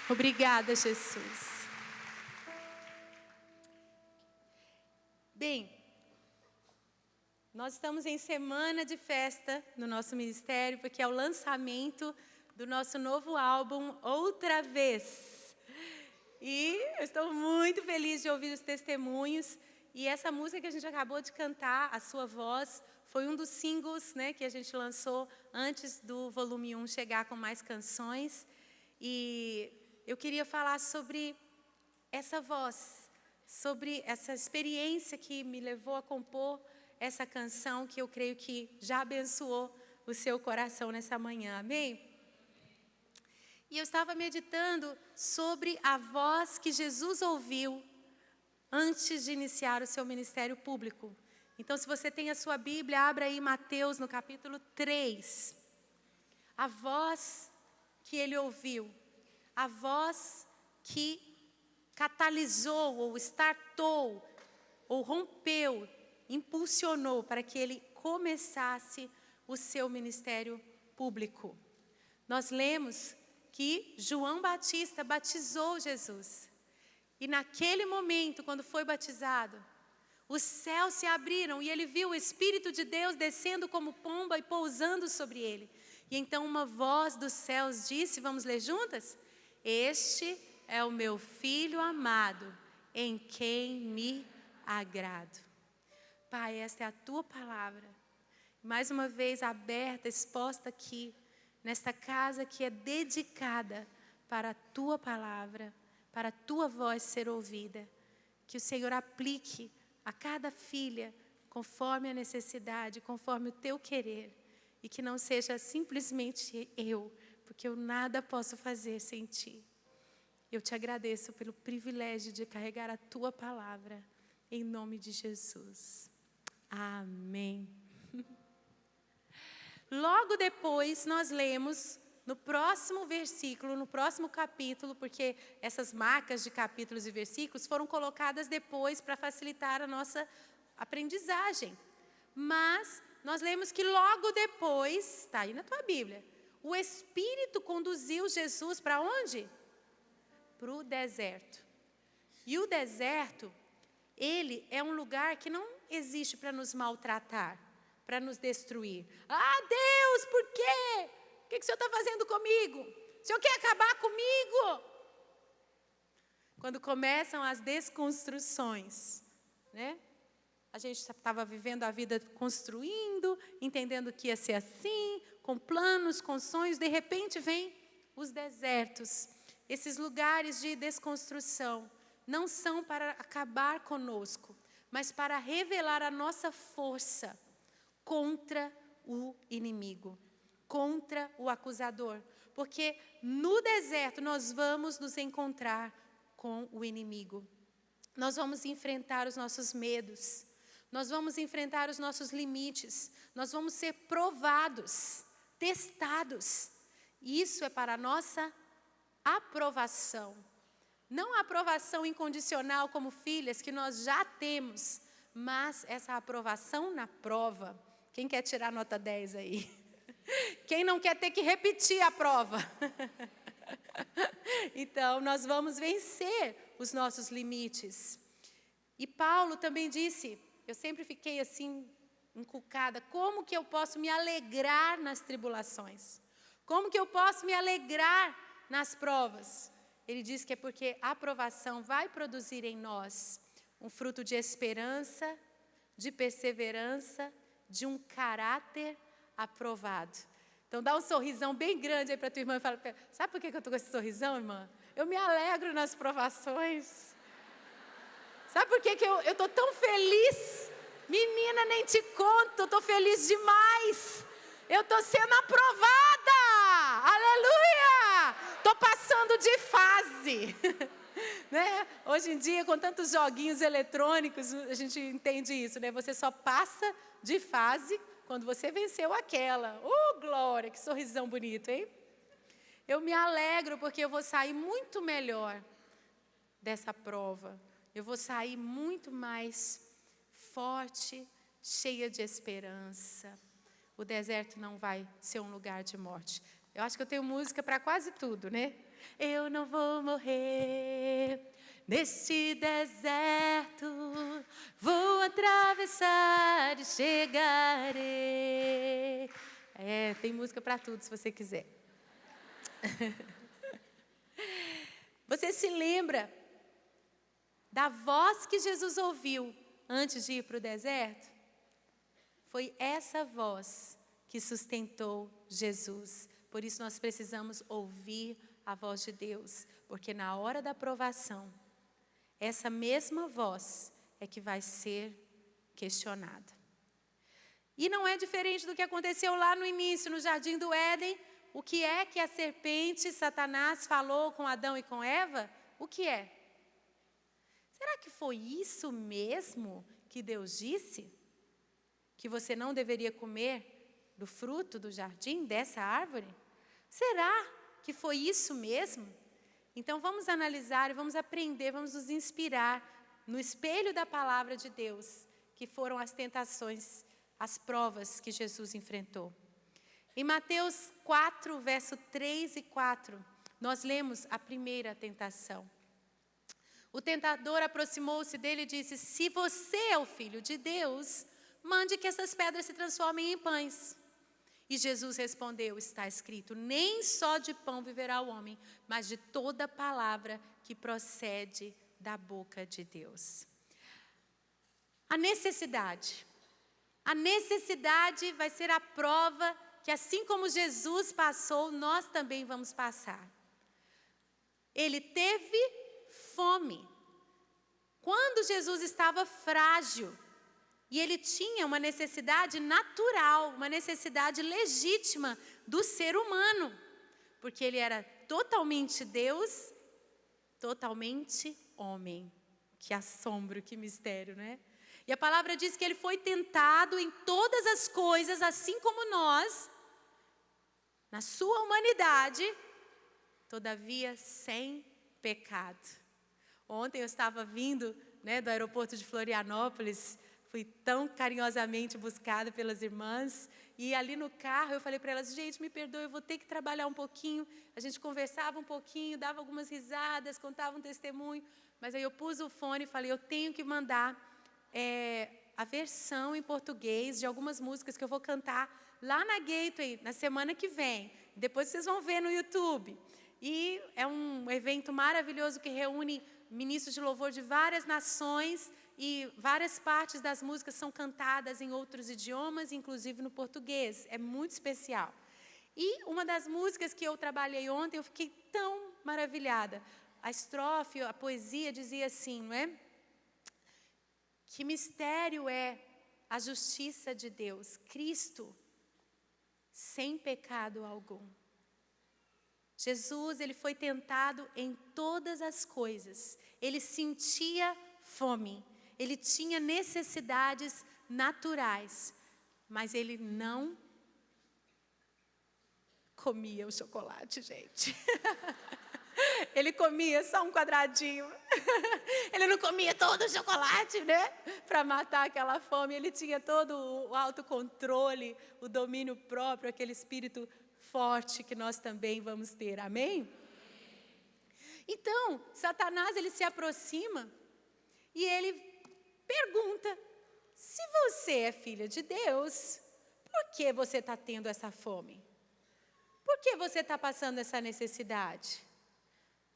Obrigada, Jesus. Bem, nós estamos em semana de festa no nosso ministério, porque é o lançamento do nosso novo álbum, Outra Vez. E eu estou muito feliz de ouvir os testemunhos. E essa música que a gente acabou de cantar, A Sua Voz, foi um dos singles, né, que a gente lançou antes do volume 1 chegar com mais canções. E eu queria falar sobre essa voz, sobre essa experiência que me levou a compor essa canção, que eu creio que já abençoou o seu coração nessa manhã, amém? E eu estava meditando sobre a voz que Jesus ouviu antes de iniciar o seu ministério público. Então, se você tem a sua Bíblia, abra aí Mateus no capítulo 3. A voz que ele ouviu, a voz que catalisou, ou startou, ou rompeu, impulsionou para que ele começasse o seu ministério público. Nós lemos que João Batista batizou Jesus. E naquele momento, quando foi batizado, os céus se abriram e ele viu o Espírito de Deus descendo como pomba e pousando sobre ele. E então uma voz dos céus disse, vamos ler juntas? Este é o meu Filho amado, em quem me agrado. Pai, esta é a Tua palavra. Mais uma vez aberta, exposta aqui, nesta casa que é dedicada para a Tua palavra, para a Tua voz ser ouvida. Que o Senhor aplique a cada filha, conforme a necessidade, conforme o Teu querer. E que não seja simplesmente eu, porque eu nada posso fazer sem Ti. Eu te agradeço pelo privilégio de carregar a Tua palavra, em nome de Jesus. Amém. Logo depois nós lemos no próximo versículo, no próximo capítulo, porque essas marcas de capítulos e versículos foram colocadas depois para facilitar a nossa aprendizagem. Mas nós lemos que logo depois, está aí na tua Bíblia, o Espírito conduziu Jesus para onde? Para o deserto. E o deserto, ele é um lugar que não existe para nos maltratar, para nos destruir. Ah, Deus, por quê? O que o Senhor está fazendo comigo? O Senhor quer acabar comigo? Quando começam as desconstruções, né? A gente estava vivendo a vida construindo, entendendo que ia ser assim, com planos, com sonhos. De repente vem os desertos. Esses lugares de desconstrução não são para acabar conosco, mas para revelar a nossa força contra o inimigo, contra o acusador. Porque no deserto nós vamos nos encontrar com o inimigo. Nós vamos enfrentar os nossos medos. Nós vamos enfrentar os nossos limites. Nós vamos ser provados, testados. Isso é para a nossa aprovação. Não a aprovação incondicional como filhas que nós já temos, mas essa aprovação na prova. Quem quer tirar nota 10 aí? Quem não quer ter que repetir a prova? Então, nós vamos vencer os nossos limites. E Paulo também disse, eu sempre fiquei assim, encucada, como que eu posso me alegrar nas tribulações? Como que eu posso me alegrar nas provas? Ele diz que é porque a aprovação vai produzir em nós um fruto de esperança, de perseverança, de um caráter aprovado. Então dá um sorrisão bem grande aí para tua irmã e fala, sabe por que eu estou com esse sorrisão, irmã? Eu me alegro nas provações. Sabe por que eu estou tão feliz? Menina, nem te conto, eu estou feliz demais. Eu estou sendo aprovada. Aleluia! Estou passando de fase. Né? Hoje em dia, com tantos joguinhos eletrônicos, a gente entende isso, né? Você só passa de fase quando você venceu aquela. Glória, que sorrisão bonito, hein? Eu me alegro porque eu vou sair muito melhor dessa prova. Eu vou sair muito mais forte, cheia de esperança. O deserto não vai ser um lugar de morte. Eu acho que eu tenho música para quase tudo, né? Eu não vou morrer neste deserto, vou atravessar e chegarei. Tem música para tudo, se você quiser. Você se lembra da voz que Jesus ouviu antes de ir para o deserto? Foi essa voz que sustentou Jesus. Por isso nós precisamos ouvir a voz de Deus, porque na hora da provação, essa mesma voz é que vai ser questionada. E não é diferente do que aconteceu lá no início, no Jardim do Éden. O que é que a serpente, Satanás, falou com Adão e com Eva? O que é? Será que foi isso mesmo que Deus disse? Que você não deveria comer do fruto do jardim, dessa árvore? Será que foi isso mesmo? Então vamos analisar, vamos aprender, vamos nos inspirar no espelho da palavra de Deus, que foram as tentações, as provas que Jesus enfrentou. Em Mateus 4, verso 3 e 4, nós lemos a primeira tentação. O tentador aproximou-se dele e disse: se você é o Filho de Deus, mande que essas pedras se transformem em pães. E Jesus respondeu: está escrito, nem só de pão viverá o homem, mas de toda palavra que procede da boca de Deus. A necessidade vai ser a prova que assim como Jesus passou, nós também vamos passar. Ele teve fome. Quando Jesus estava frágil, e ele tinha uma necessidade natural, uma necessidade legítima do ser humano, porque ele era totalmente Deus, totalmente homem. Que assombro, que mistério, né? E a palavra diz que ele foi tentado em todas as coisas, assim como nós, na sua humanidade, todavia sem pecado. Ontem eu estava vindo, do aeroporto de Florianópolis. Fui tão carinhosamente buscada pelas irmãs. E ali no carro eu falei para elas: gente, me perdoe, eu vou ter que trabalhar um pouquinho. A gente conversava um pouquinho, dava algumas risadas, contava um testemunho. Mas aí eu pus o fone e falei: eu tenho que mandar a versão em português de algumas músicas que eu vou cantar lá na Gateway, na semana que vem. Depois vocês vão ver no YouTube. E é um evento maravilhoso que reúne ministros de louvor de várias nações, e várias partes das músicas são cantadas em outros idiomas, inclusive no português. É muito especial. E uma das músicas que eu trabalhei ontem, eu fiquei tão maravilhada. A estrofe, a poesia dizia assim, não é? Que mistério é a justiça de Deus, Cristo, sem pecado algum. Jesus, ele foi tentado em todas as coisas. Ele sentia fome. Ele tinha necessidades naturais, mas ele não comia o chocolate, gente. Ele comia só um quadradinho. Ele não comia todo o chocolate, né? Para matar aquela fome. Ele tinha todo o autocontrole, o domínio próprio, aquele espírito forte que nós também vamos ter. Amém? Então, Satanás, ele se aproxima e ele pergunta: se você é filha de Deus, por que você está tendo essa fome? Por que você está passando essa necessidade?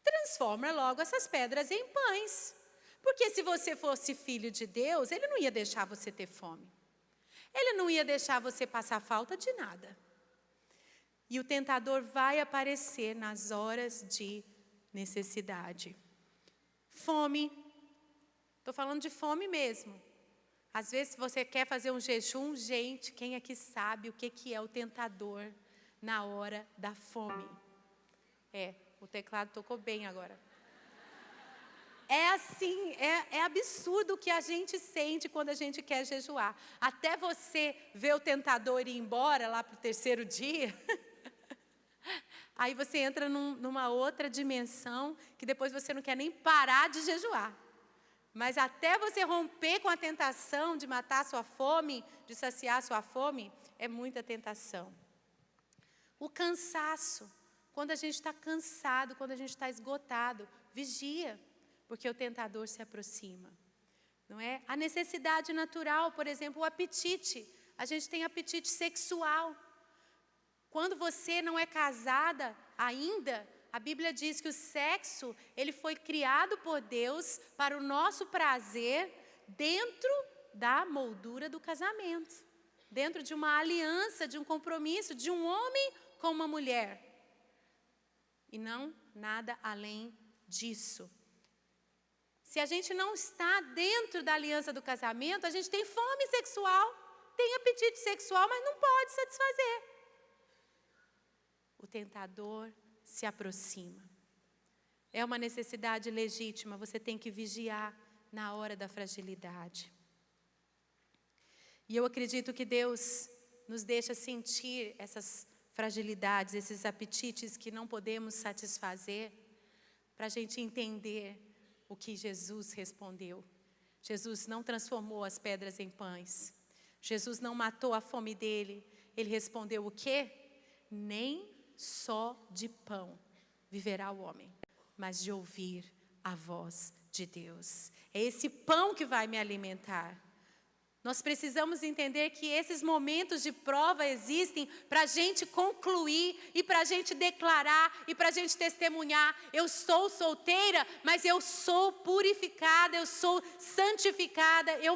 Transforma logo essas pedras em pães. Porque se você fosse filho de Deus, ele não ia deixar você ter fome. Ele não ia deixar você passar falta de nada. E o tentador vai aparecer nas horas de necessidade. Fome. Estou falando de fome mesmo. Às vezes você quer fazer um jejum, gente, quem aqui sabe o que é o tentador na hora da fome? O teclado tocou bem agora. É assim, é absurdo o que a gente sente quando a gente quer jejuar. Até você ver o tentador ir embora lá para o terceiro dia, aí você entra numa outra dimensão que depois você não quer nem parar de jejuar. Mas até você romper com a tentação de matar a sua fome, de saciar a sua fome, é muita tentação. O cansaço, quando a gente está cansado, quando a gente está esgotado, vigia, porque o tentador se aproxima. Não é? A necessidade natural, por exemplo, o apetite. A gente tem apetite sexual. Quando você não é casada ainda, a Bíblia diz que o sexo, ele foi criado por Deus para o nosso prazer dentro da moldura do casamento. Dentro de uma aliança, de um compromisso, de um homem com uma mulher. E não nada além disso. Se a gente não está dentro da aliança do casamento, a gente tem fome sexual, tem apetite sexual, mas não pode satisfazer. O tentador se aproxima. É uma necessidade legítima, você tem que vigiar na hora da fragilidade. E eu acredito que Deus nos deixa sentir essas fragilidades, esses apetites que não podemos satisfazer, para a gente entender o que Jesus respondeu. Jesus não transformou as pedras em pães. Jesus não matou a fome dele. Ele respondeu o quê? Nem só de pão viverá o homem, mas de ouvir a voz de Deus. É esse pão que vai me alimentar. Nós precisamos entender que esses momentos de prova existem para a gente concluir e para a gente declarar e para a gente testemunhar. Eu sou solteira, mas eu sou purificada, eu sou santificada, eu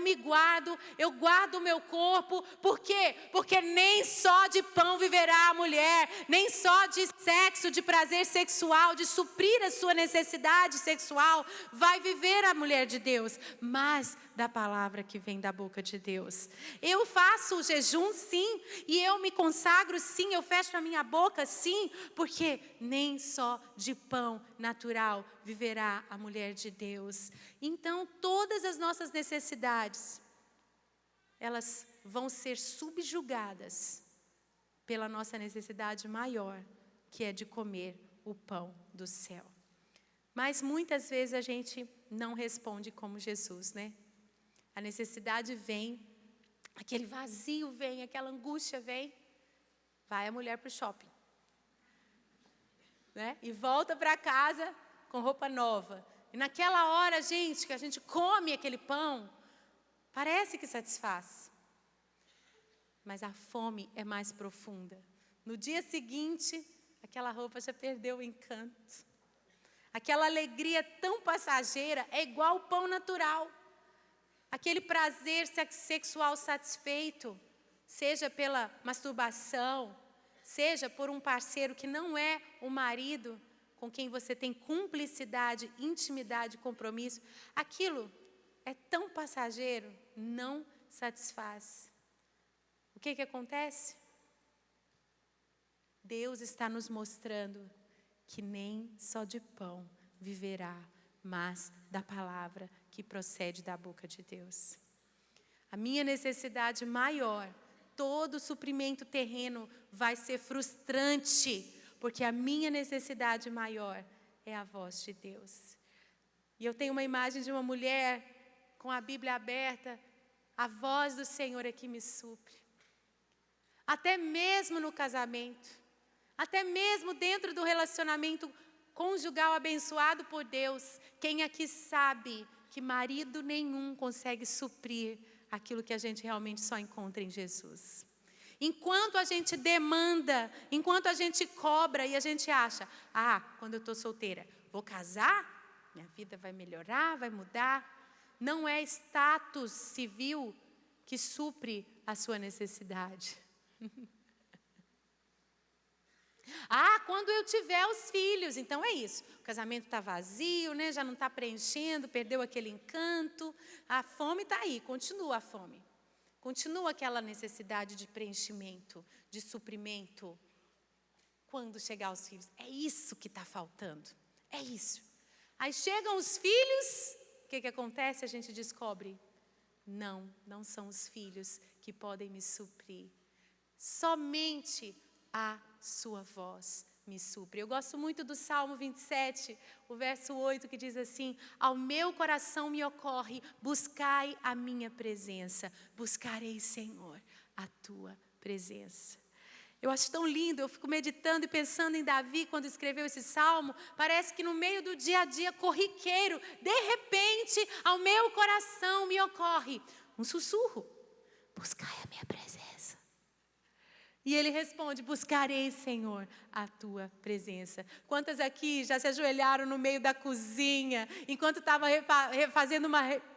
guardo o meu corpo. Por quê? Porque nem só de pão viverá a mulher, nem só de sexo, de prazer sexual, de suprir a sua necessidade sexual, vai viver a mulher de Deus, mas da palavra que vem da boca de Deus. Eu faço o jejum, sim, e eu me consagro, sim, eu fecho a minha boca, sim, porque nem só de pão natural viverá a mulher de Deus. Então, todas as nossas necessidades, elas vão ser subjugadas pela nossa necessidade maior, que é de comer o pão do céu. Mas muitas vezes a gente não responde como Jesus, né? A necessidade vem, aquele vazio vem, aquela angústia vem, vai a mulher para o shopping, né? E volta para casa com roupa nova. E naquela hora, gente, que a gente come aquele pão, parece que satisfaz. Mas a fome é mais profunda. No dia seguinte, aquela roupa já perdeu o encanto. Aquela alegria tão passageira é igual ao pão natural. Aquele prazer sexual satisfeito, seja pela masturbação, seja por um parceiro que não é o marido com quem você tem cumplicidade, intimidade, compromisso, aquilo é tão passageiro, não satisfaz. O que acontece? Deus está nos mostrando que nem só de pão viverá, mas da palavra que procede da boca de Deus. A minha necessidade maior, todo suprimento terreno vai ser frustrante, porque a minha necessidade maior é a voz de Deus. E eu tenho uma imagem de uma mulher com a Bíblia aberta, a voz do Senhor é que me supre. Até mesmo no casamento, até mesmo dentro do relacionamento conjugal abençoado por Deus, quem aqui sabe que marido nenhum consegue suprir aquilo que a gente realmente só encontra em Jesus? Enquanto a gente demanda, enquanto a gente cobra e a gente acha, quando eu estou solteira, vou casar, minha vida vai melhorar, vai mudar. Não é status civil que supre a sua necessidade. Quando eu tiver os filhos, então é isso. O casamento está vazio, né? Já não está preenchendo, perdeu aquele encanto. A fome está aí, continua a fome. Continua aquela necessidade de preenchimento, de suprimento. Quando chegar os filhos, é isso que está faltando. É isso. Aí chegam os filhos, o que acontece? A gente descobre, não são os filhos que podem me suprir. Somente a sua voz me supre. Eu gosto muito do Salmo 27, o verso 8, que diz assim: ao meu coração me ocorre, buscai a minha presença. Buscarei, Senhor, a tua presença. Eu acho tão lindo, eu fico meditando e pensando em Davi quando escreveu esse salmo. Parece que no meio do dia a dia corriqueiro, de repente, ao meu coração me ocorre um sussurro: buscai a minha presença. E ele responde: buscarei, Senhor, a tua presença. Quantas aqui já se ajoelharam no meio da cozinha, enquanto estava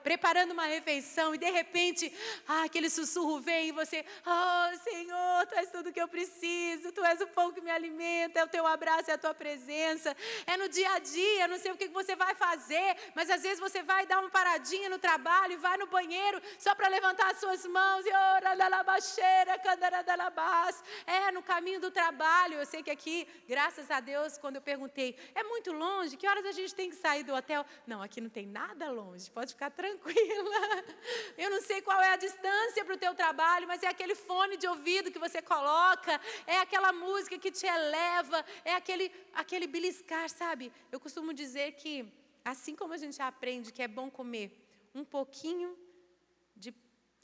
preparando uma refeição, e de repente, aquele sussurro vem e você: oh, Senhor, tu és tudo que eu preciso, tu és o pão que me alimenta, é o teu abraço, é a tua presença. É no dia a dia, não sei o que você vai fazer, mas às vezes você vai dar uma paradinha no trabalho, e vai no banheiro, só para levantar as suas mãos, e no caminho do trabalho. Eu sei que aqui, graças a Deus, quando eu perguntei, é muito longe? Que horas a gente tem que sair do hotel? Não, aqui não tem nada longe, pode ficar tranquila. Eu não sei qual é a distância para o teu trabalho, mas é aquele fone de ouvido que você coloca, é aquela música que te eleva, é aquele beliscar, sabe? Eu costumo dizer que, assim como a gente aprende que é bom comer um pouquinho de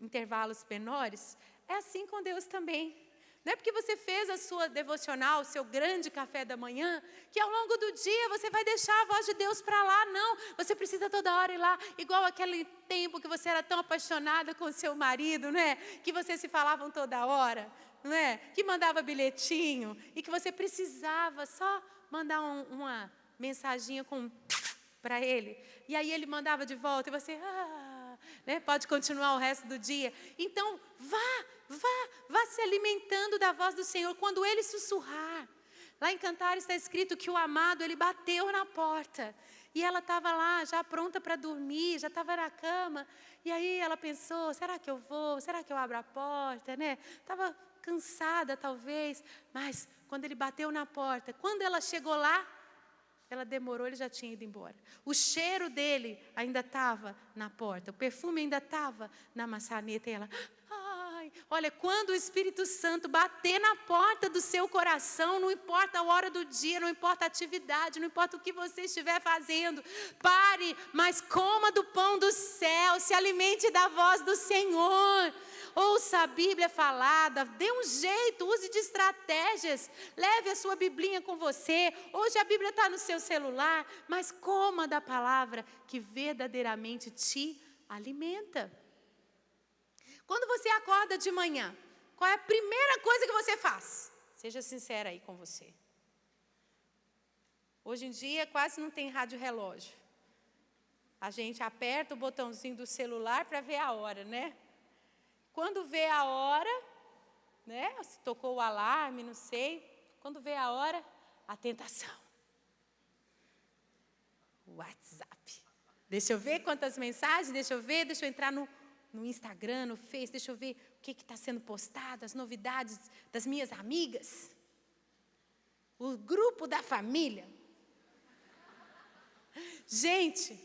intervalos menores, é assim com Deus também. Não é porque você fez a sua devocional, o seu grande café da manhã, que ao longo do dia você vai deixar a voz de Deus para lá, não. Você precisa toda hora ir lá, igual aquele tempo que você era tão apaixonada com o seu marido, não é? Que vocês se falavam toda hora, não é? Que mandava bilhetinho, e que você precisava só mandar uma mensaginha para ele. E aí ele mandava de volta, e você, pode continuar o resto do dia. Então, vá se alimentando da voz do Senhor quando Ele sussurrar. Lá em Cantares está escrito que o amado, ele bateu na porta. E ela estava lá, já pronta para dormir, já estava na cama. E aí ela pensou: será que eu vou? Será que eu abro a porta? Estava cansada talvez. Mas quando ele bateu na porta, quando ela chegou lá, ela demorou, ele já tinha ido embora. O cheiro dele ainda estava na porta, o perfume ainda estava na maçaneta. E ela: olha, quando o Espírito Santo bater na porta do seu coração, não importa a hora do dia, não importa a atividade, não importa o que você estiver fazendo, pare, mas coma do pão do céu, se alimente da voz do Senhor. Ouça a Bíblia falada, dê um jeito, use de estratégias, leve a sua Biblinha com você. Hoje a Bíblia está no seu celular, mas coma da palavra que verdadeiramente te alimenta. Quando você acorda de manhã, qual é a primeira coisa que você faz? Seja sincera aí com você. Hoje em dia quase não tem rádio relógio. A gente aperta o botãozinho do celular para ver a hora, né? Quando vê a hora, se tocou o alarme, não sei. Quando vê a hora, a tentação. WhatsApp. Deixa eu ver quantas mensagens, deixa eu entrar no Instagram, no Face, deixa eu ver o que está sendo postado, as novidades das minhas amigas. O grupo da família. Gente,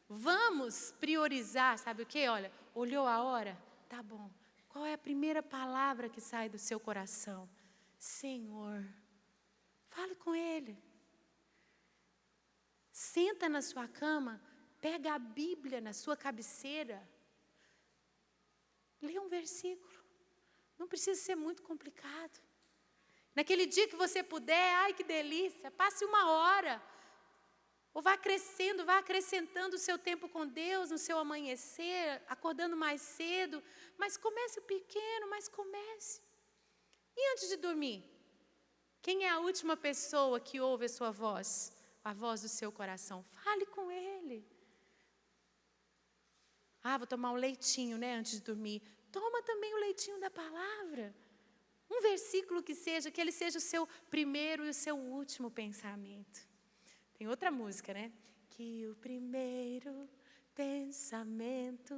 vamos priorizar, sabe o quê? Olha, olhou a hora? Tá bom. Qual é a primeira palavra que sai do seu coração? Senhor. Fale com Ele. Senta na sua cama, pega a Bíblia na sua cabeceira. Lê um versículo. Não precisa ser muito complicado. Naquele dia que você puder, ai que delícia, passe 1 hora. Ou vá crescendo, vá acrescentando o seu tempo com Deus, no seu amanhecer, acordando mais cedo. Mas comece pequeno, mas comece. E antes de dormir? Quem é a última pessoa que ouve a sua voz? A voz do seu coração. Fale com Ele. Vou tomar um leitinho, antes de dormir. Toma também o leitinho da palavra. Um versículo que ele seja o seu primeiro e o seu último pensamento. Tem outra música, Que o primeiro pensamento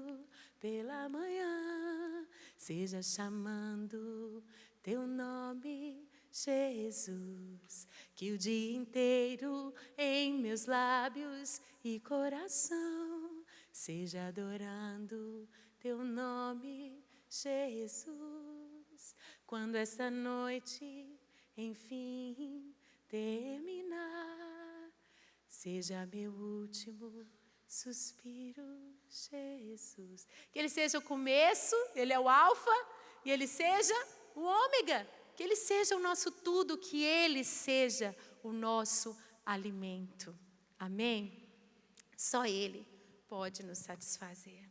pela manhã seja chamando teu nome, Jesus. Que o dia inteiro em meus lábios e coração seja adorando teu nome, Jesus. Quando esta noite, enfim, terminar, seja meu último suspiro, Jesus. Que Ele seja o começo, Ele é o alfa, e Ele seja o ômega. que Ele seja o nosso tudo, que Ele seja o nosso alimento. Amém? Só Ele pode nos satisfazer.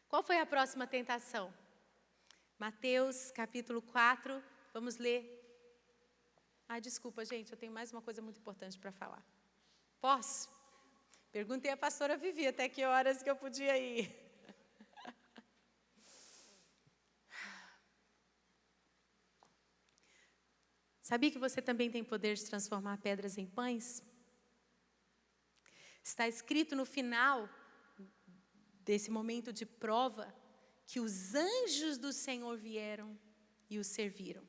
Qual foi a próxima tentação? Mateus capítulo 4, vamos ler. Desculpa, gente, eu tenho mais uma coisa muito importante para falar. Posso? Perguntei à pastora Vivi até que horas que eu podia ir. Sabia que você também tem poder de transformar pedras em pães? Está escrito no final desse momento de prova que os anjos do Senhor vieram e o serviram.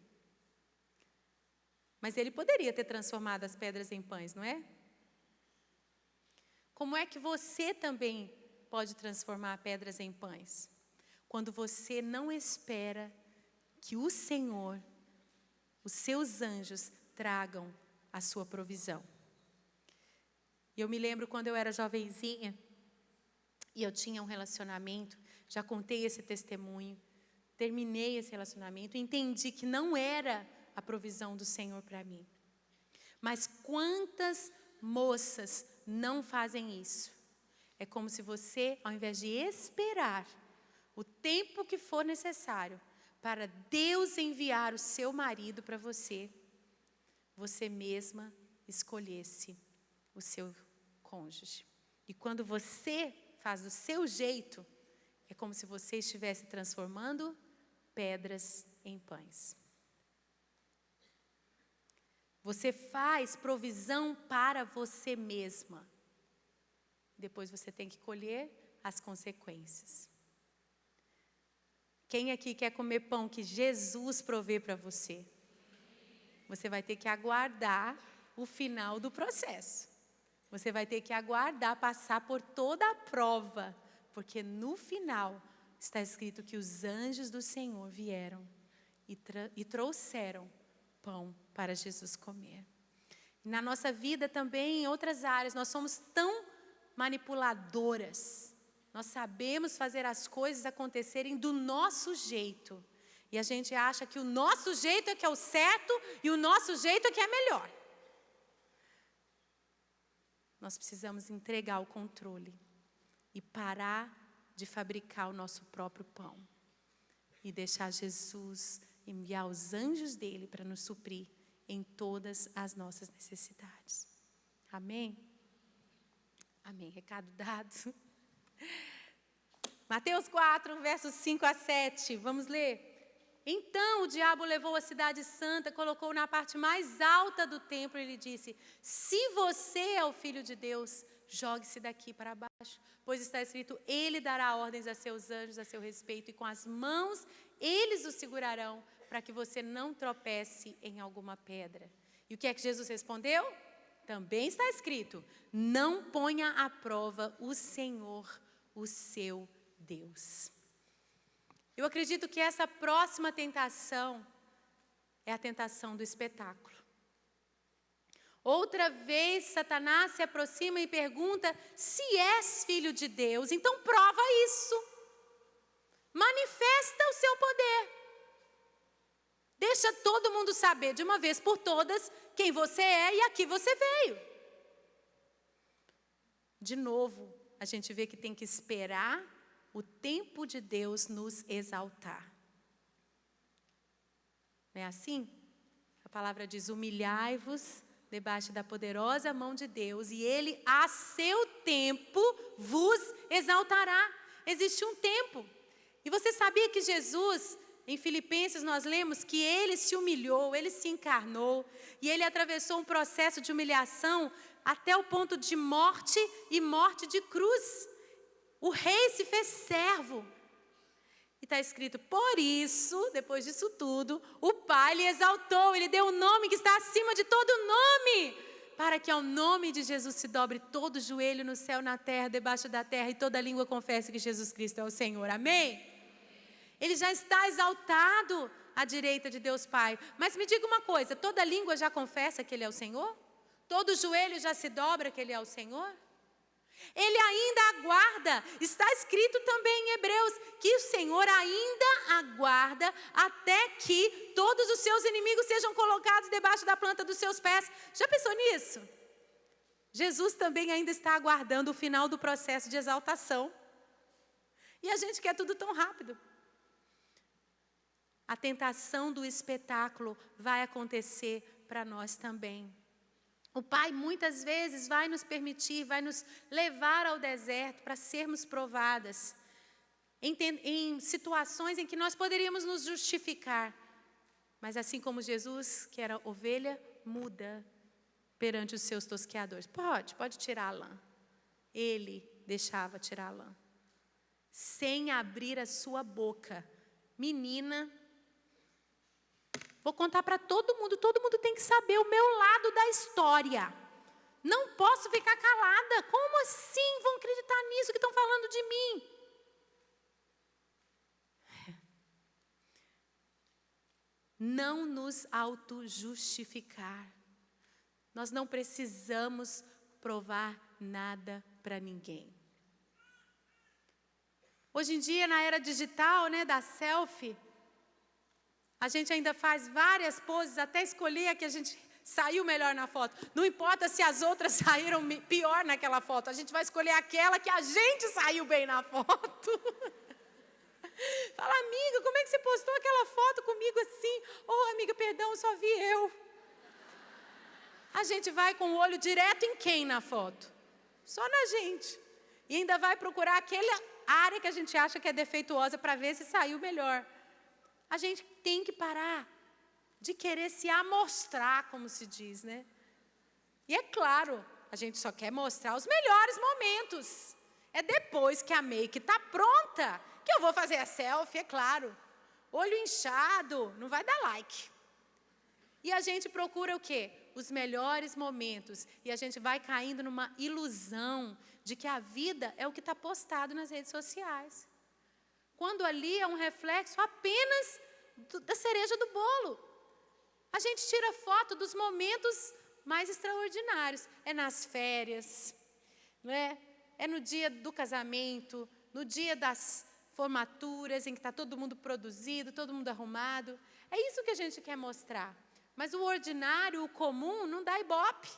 Mas ele poderia ter transformado as pedras em pães, não é? Como é que você também pode transformar pedras em pães? Quando você não espera que o Senhor, os seus anjos, tragam a sua provisão. E eu me lembro quando eu era jovenzinha, e eu tinha um relacionamento, já contei esse testemunho, terminei esse relacionamento, entendi que não era a provisão do Senhor para mim. Mas quantas moças não fazem isso? É como se você, ao invés de esperar o tempo que for necessário para Deus enviar o seu marido para você, você mesma escolhesse o seu cônjuge. E quando você faz do seu jeito, é como se você estivesse transformando pedras em pães. Você faz provisão para você mesma. Depois você tem que colher as consequências. Quem aqui quer comer pão que Jesus provê para você? Você vai ter que aguardar o final do processo. Você vai ter que aguardar passar por toda a prova. Porque no final está escrito que os anjos do Senhor vieram e trouxeram pão para Jesus comer. Na nossa vida também, em outras áreas, nós somos tão manipuladoras. Nós sabemos fazer as coisas acontecerem do nosso jeito. E a gente acha que o nosso jeito é que é o certo e o nosso jeito é que é melhor. Nós precisamos entregar o controle e parar de fabricar o nosso próprio pão. E deixar Jesus enviar os anjos dele para nos suprir em todas as nossas necessidades. Amém? Amém. Recado dado. Mateus 4, versos 5 a 7. Vamos ler. Então o diabo levou a cidade santa, colocou na parte mais alta do templo e lhe disse: se você é o Filho de Deus, jogue-se daqui para baixo. Pois está escrito, ele dará ordens a seus anjos a seu respeito e com as mãos eles o segurarão para que você não tropece em alguma pedra. E o que é que Jesus respondeu? Também está escrito, não ponha à prova o Senhor, o seu Deus. Eu acredito que essa próxima tentação é a tentação do espetáculo. Outra vez, Satanás se aproxima e pergunta, se és filho de Deus, então prova isso. Manifesta o seu poder. Deixa todo mundo saber de uma vez por todas quem você é e a que você veio. De novo, a gente vê que tem que esperar o tempo de Deus nos exaltar. Não é assim? A palavra diz, humilhai-vos debaixo da poderosa mão de Deus, e Ele, a seu tempo, vos exaltará. Existe um tempo. E você sabia que Jesus, em Filipenses nós lemos que Ele se humilhou, Ele se encarnou, e Ele atravessou um processo de humilhação até o ponto de morte e morte de cruz. O rei se fez servo. E está escrito, por isso, depois disso tudo, o Pai lhe exaltou, Ele deu um nome que está acima de todo nome, para que ao nome de Jesus se dobre todo joelho no céu, na terra, debaixo da terra, e toda língua confesse que Jesus Cristo é o Senhor. Amém? Ele já está exaltado à direita de Deus Pai. Mas me diga uma coisa, toda língua já confessa que Ele é o Senhor? Todo joelho já se dobra que Ele é o Senhor? Ele ainda aguarda, está escrito também em Hebreus, que o Senhor ainda aguarda até que todos os seus inimigos sejam colocados debaixo da planta dos seus pés. Já pensou nisso? Jesus também ainda está aguardando o final do processo de exaltação. E a gente quer tudo tão rápido. A tentação do espetáculo vai acontecer para nós também. O Pai muitas vezes vai nos permitir, vai nos levar ao deserto para sermos provadas. Em situações em que nós poderíamos nos justificar. Mas assim como Jesus, que era ovelha muda perante os seus tosqueadores. Pode tirar a lã. Ele deixava tirar a lã. Sem abrir a sua boca. Menina, vou contar para todo mundo tem que saber o meu lado da história. Não posso ficar calada. Como assim vão acreditar nisso que estão falando de mim? Não nos auto-justificar. Nós não precisamos provar nada para ninguém. Hoje em dia, na era digital, da selfie, a gente ainda faz várias poses, até escolher a que a gente saiu melhor na foto. Não importa se as outras saíram pior naquela foto, a gente vai escolher aquela que a gente saiu bem na foto. Fala, amiga, como é que você postou aquela foto comigo assim? Oh, amiga, perdão, só vi eu. A gente vai com o olho direto em quem na foto? Só na gente. E ainda vai procurar aquela área que a gente acha que é defeituosa para ver se saiu melhor. A gente tem que parar de querer se amostrar, como se diz, E é claro, a gente só quer mostrar os melhores momentos. É depois que a make está pronta que eu vou fazer a selfie, é claro. Olho inchado, não vai dar like. E a gente procura o quê? Os melhores momentos. E a gente vai caindo numa ilusão de que a vida é o que está postado nas redes sociais. Quando ali é um reflexo apenas da cereja do bolo. A gente tira foto dos momentos mais extraordinários. É nas férias, é no dia do casamento, no dia das formaturas, em que está todo mundo produzido, todo mundo arrumado. É isso que a gente quer mostrar. Mas o ordinário, o comum, não dá ibope.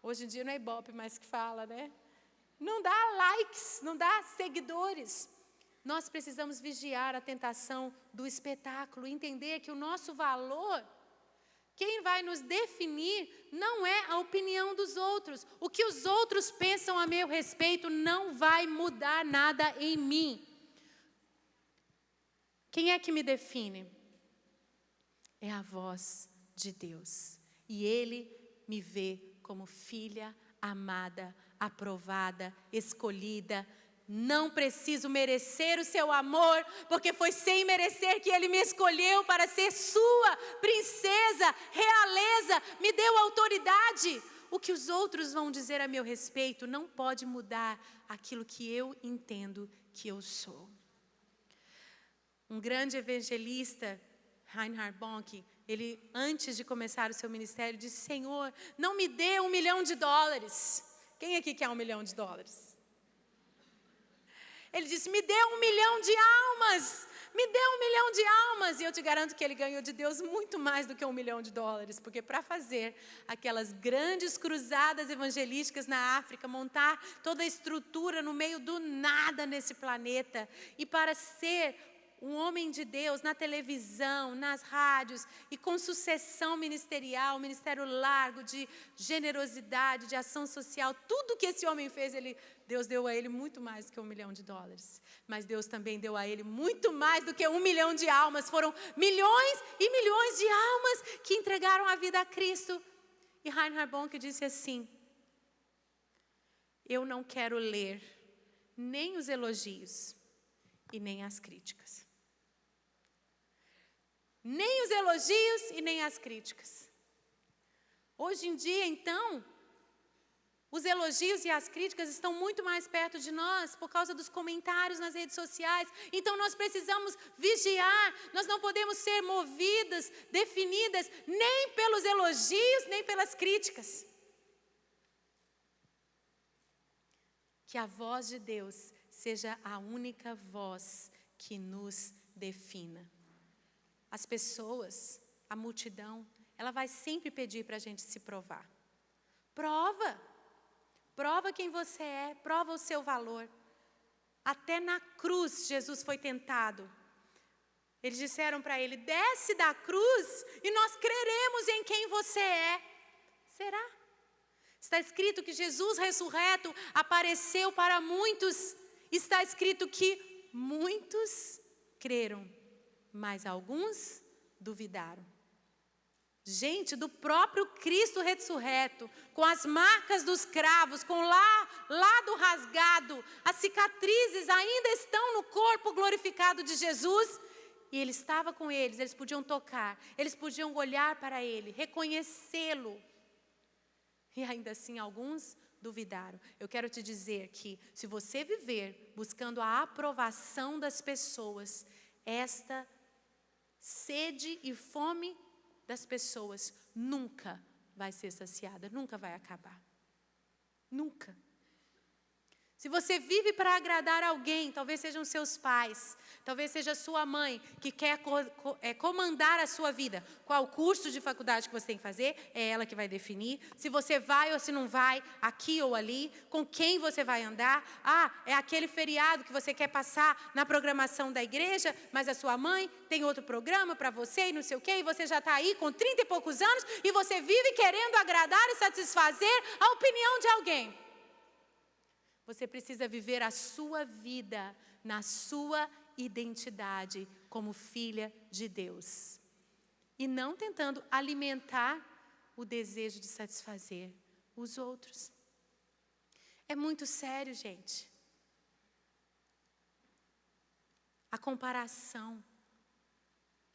Hoje em dia não é ibope mais que fala, Não dá likes, não dá seguidores. Nós precisamos vigiar a tentação do espetáculo, entender que o nosso valor, quem vai nos definir não é a opinião dos outros. O que os outros pensam a meu respeito não vai mudar nada em mim. Quem é que me define? É a voz de Deus. E Ele me vê como filha amada, aprovada, escolhida. Não preciso merecer o seu amor, porque foi sem merecer que Ele me escolheu para ser sua princesa, realeza, me deu autoridade. O que os outros vão dizer a meu respeito não pode mudar aquilo que eu entendo que eu sou. Um grande evangelista, Reinhard Bonnke, ele, antes de começar o seu ministério, disse: Senhor, não me dê $1 milhão. Quem aqui quer $1 milhão? Ele disse: me dê 1 milhão de almas, me dê 1 milhão de almas. E eu te garanto que ele ganhou de Deus muito mais do que $1 milhão, porque para fazer aquelas grandes cruzadas evangelísticas na África, montar toda a estrutura no meio do nada nesse planeta, e para ser um homem de Deus na televisão, nas rádios, e com sucessão ministerial, ministério largo, de generosidade, de ação social, tudo que esse homem fez, Deus deu a ele muito mais do que $1 milhão. Mas Deus também deu a ele muito mais do que 1 milhão de almas. Foram milhões e milhões de almas que entregaram a vida a Cristo. E Reinhard Bonnke disse assim: eu não quero ler nem os elogios e nem as críticas. Nem os elogios e nem as críticas. Hoje em dia, então, os elogios e as críticas estão muito mais perto de nós por causa dos comentários nas redes sociais. Então, nós precisamos vigiar. Nós não podemos ser movidas, definidas, nem pelos elogios, nem pelas críticas. que a voz de Deus seja a única voz que nos defina. As pessoas, a multidão, ela vai sempre pedir para a gente se provar. Prova quem você é, prova o seu valor. Até na cruz Jesus foi tentado. Eles disseram para ele: desce da cruz e nós creremos em quem você é. Será? Está escrito que Jesus ressurreto apareceu para muitos. Está escrito que muitos creram, mas alguns duvidaram. Gente, do próprio Cristo ressurreto, com as marcas dos cravos, com lado rasgado, as cicatrizes ainda estão no corpo glorificado de Jesus. E Ele estava com eles podiam tocar, eles podiam olhar para Ele, reconhecê-lo. E ainda assim alguns duvidaram. Eu quero te dizer que se você viver buscando a aprovação das pessoas, esta sede e fome das pessoas nunca vai ser saciada, nunca vai acabar. Nunca. Se você vive para agradar alguém, talvez sejam seus pais, talvez seja sua mãe, que quer comandar a sua vida. Qual curso de faculdade que você tem que fazer, é ela que vai definir. Se você vai ou se não vai, aqui ou ali, com quem você vai andar. É aquele feriado que você quer passar na programação da igreja, mas a sua mãe tem outro programa para você e não sei o quê, e você já está aí com 30 e poucos anos, e você vive querendo agradar e satisfazer a opinião de alguém. Você precisa viver a sua vida na sua identidade como filha de Deus. E não tentando alimentar o desejo de satisfazer os outros. É muito sério, gente. A comparação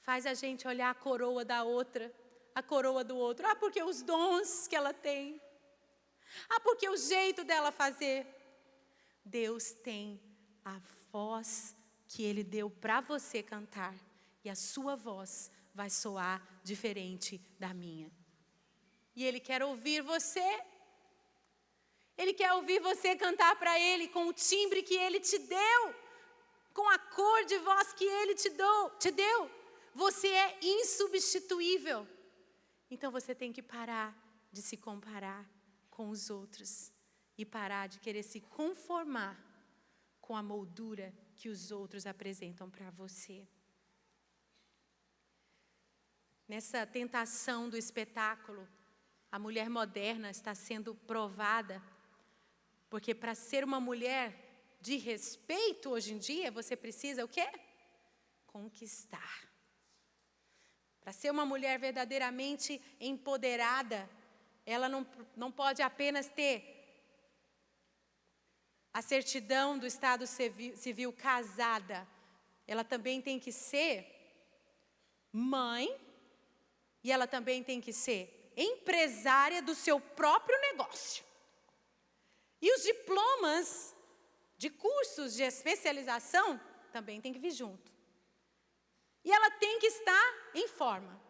faz a gente olhar a coroa da outra, a coroa do outro. Porque os dons que ela tem. Porque o jeito dela fazer. Deus tem a voz que Ele deu para você cantar. E a sua voz vai soar diferente da minha. E Ele quer ouvir você. Ele quer ouvir você cantar para Ele com o timbre que Ele te deu. Com a cor de voz que Ele te deu. Você é insubstituível. Então você tem que parar de se comparar com os outros. E parar de querer se conformar com a moldura que os outros apresentam para você. Nessa tentação do espetáculo, a mulher moderna está sendo provada. Porque para ser uma mulher de respeito hoje em dia, você precisa o quê? Conquistar. Para ser uma mulher verdadeiramente empoderada, ela não pode apenas ter a certidão do estado civil casada. Ela também tem que ser mãe. E ela também tem que ser empresária do seu próprio negócio. E os diplomas de cursos de especialização também tem que vir junto. E ela tem que estar em forma.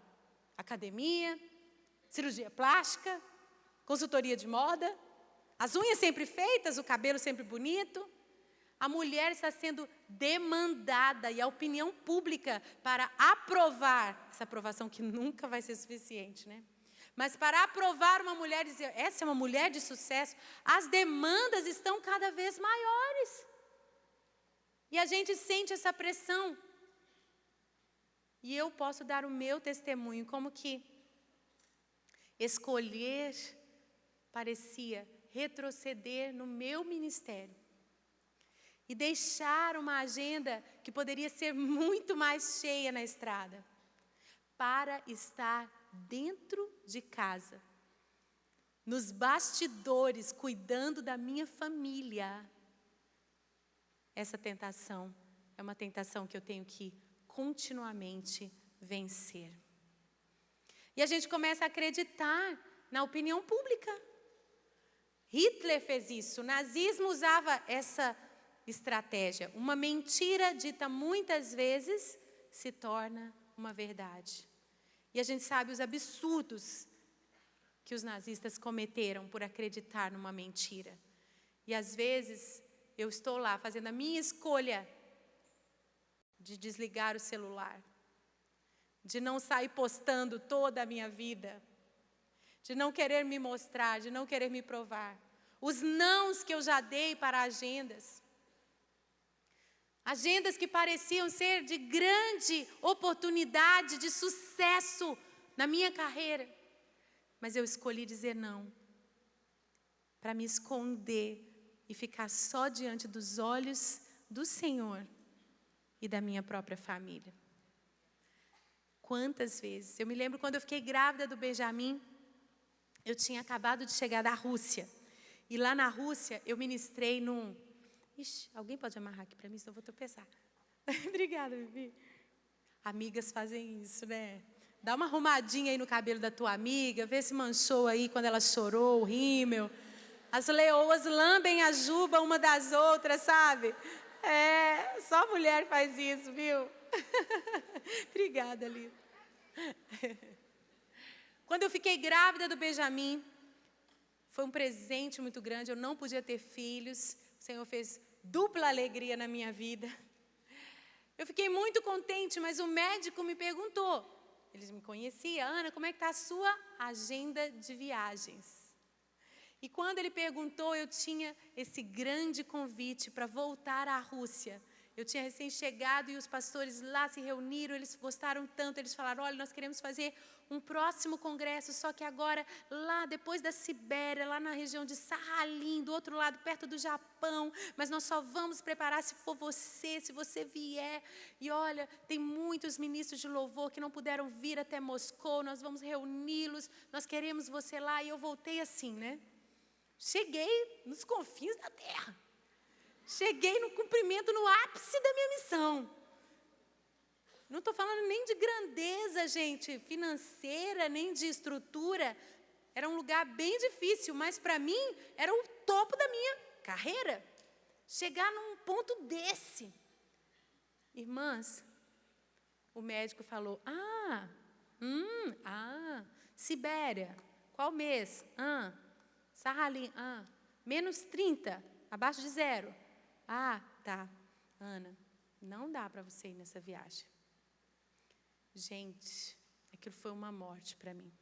Academia, cirurgia plástica, consultoria de moda. As unhas sempre feitas, o cabelo sempre bonito. A mulher está sendo demandada e a opinião pública para aprovar, essa aprovação que nunca vai ser suficiente, né? Mas para aprovar uma mulher e dizer, essa é uma mulher de sucesso, as demandas estão cada vez maiores. E a gente sente essa pressão. E eu posso dar o meu testemunho, como que escolher parecia retroceder no meu ministério e deixar uma agenda que poderia ser muito mais cheia na estrada para estar dentro de casa, nos bastidores, cuidando da minha família. Essa tentação é uma tentação que eu tenho que continuamente vencer. E a gente começa a acreditar na opinião pública. Hitler fez isso, o nazismo usava essa estratégia. Uma mentira dita muitas vezes se torna uma verdade. E a gente sabe os absurdos que os nazistas cometeram por acreditar numa mentira. E às vezes eu estou lá fazendo a minha escolha de desligar o celular, de não sair postando toda a minha vida, de não querer me mostrar, de não querer me provar. Os nãos que eu já dei para agendas. Agendas que pareciam ser de grande oportunidade, de sucesso na minha carreira. Mas eu escolhi dizer não, para me esconder e ficar só diante dos olhos do Senhor e da minha própria família. Quantas vezes? Eu me lembro quando eu fiquei grávida do Benjamin, eu tinha acabado de chegar da Rússia. E lá na Rússia, eu ministrei num... Ixi, alguém pode amarrar aqui para mim, senão eu vou tropeçar. Obrigada, Bibi. Amigas fazem isso, né? Dá uma arrumadinha aí no cabelo da tua amiga, vê se manchou aí quando ela chorou, o rímel. As leoas lambem a juba uma das outras, sabe? Só mulher faz isso, viu? Obrigada, Lívia. Quando eu fiquei grávida do Benjamin, foi um presente muito grande, eu não podia ter filhos, o Senhor fez dupla alegria na minha vida. Eu fiquei muito contente, mas o médico me perguntou, ele me conhecia, Ana, como é que está a sua agenda de viagens? E quando ele perguntou, eu tinha esse grande convite para voltar à Rússia. Eu tinha recém-chegado e os pastores lá se reuniram, eles gostaram tanto, eles falaram, olha, nós queremos fazer um próximo congresso, só que agora lá depois da Sibéria, lá na região de Sakhalin, do outro lado, perto do Japão, mas nós só vamos preparar se for você, se você vier. E olha, tem muitos ministros de louvor que não puderam vir até Moscou, nós vamos reuni-los, nós queremos você lá. E eu voltei assim, né? Cheguei nos confins da terra. Cheguei no cumprimento, no ápice da minha missão. Não estou falando nem de grandeza, gente, financeira, nem de estrutura. Era um lugar bem difícil, mas para mim era o topo da minha carreira. Chegar num ponto desse. Irmãs, o médico falou, Sibéria, qual mês? Sakhalin, menos 30, abaixo de 0. Tá. Ana, não dá para você ir nessa viagem. Gente, aquilo foi uma morte para mim.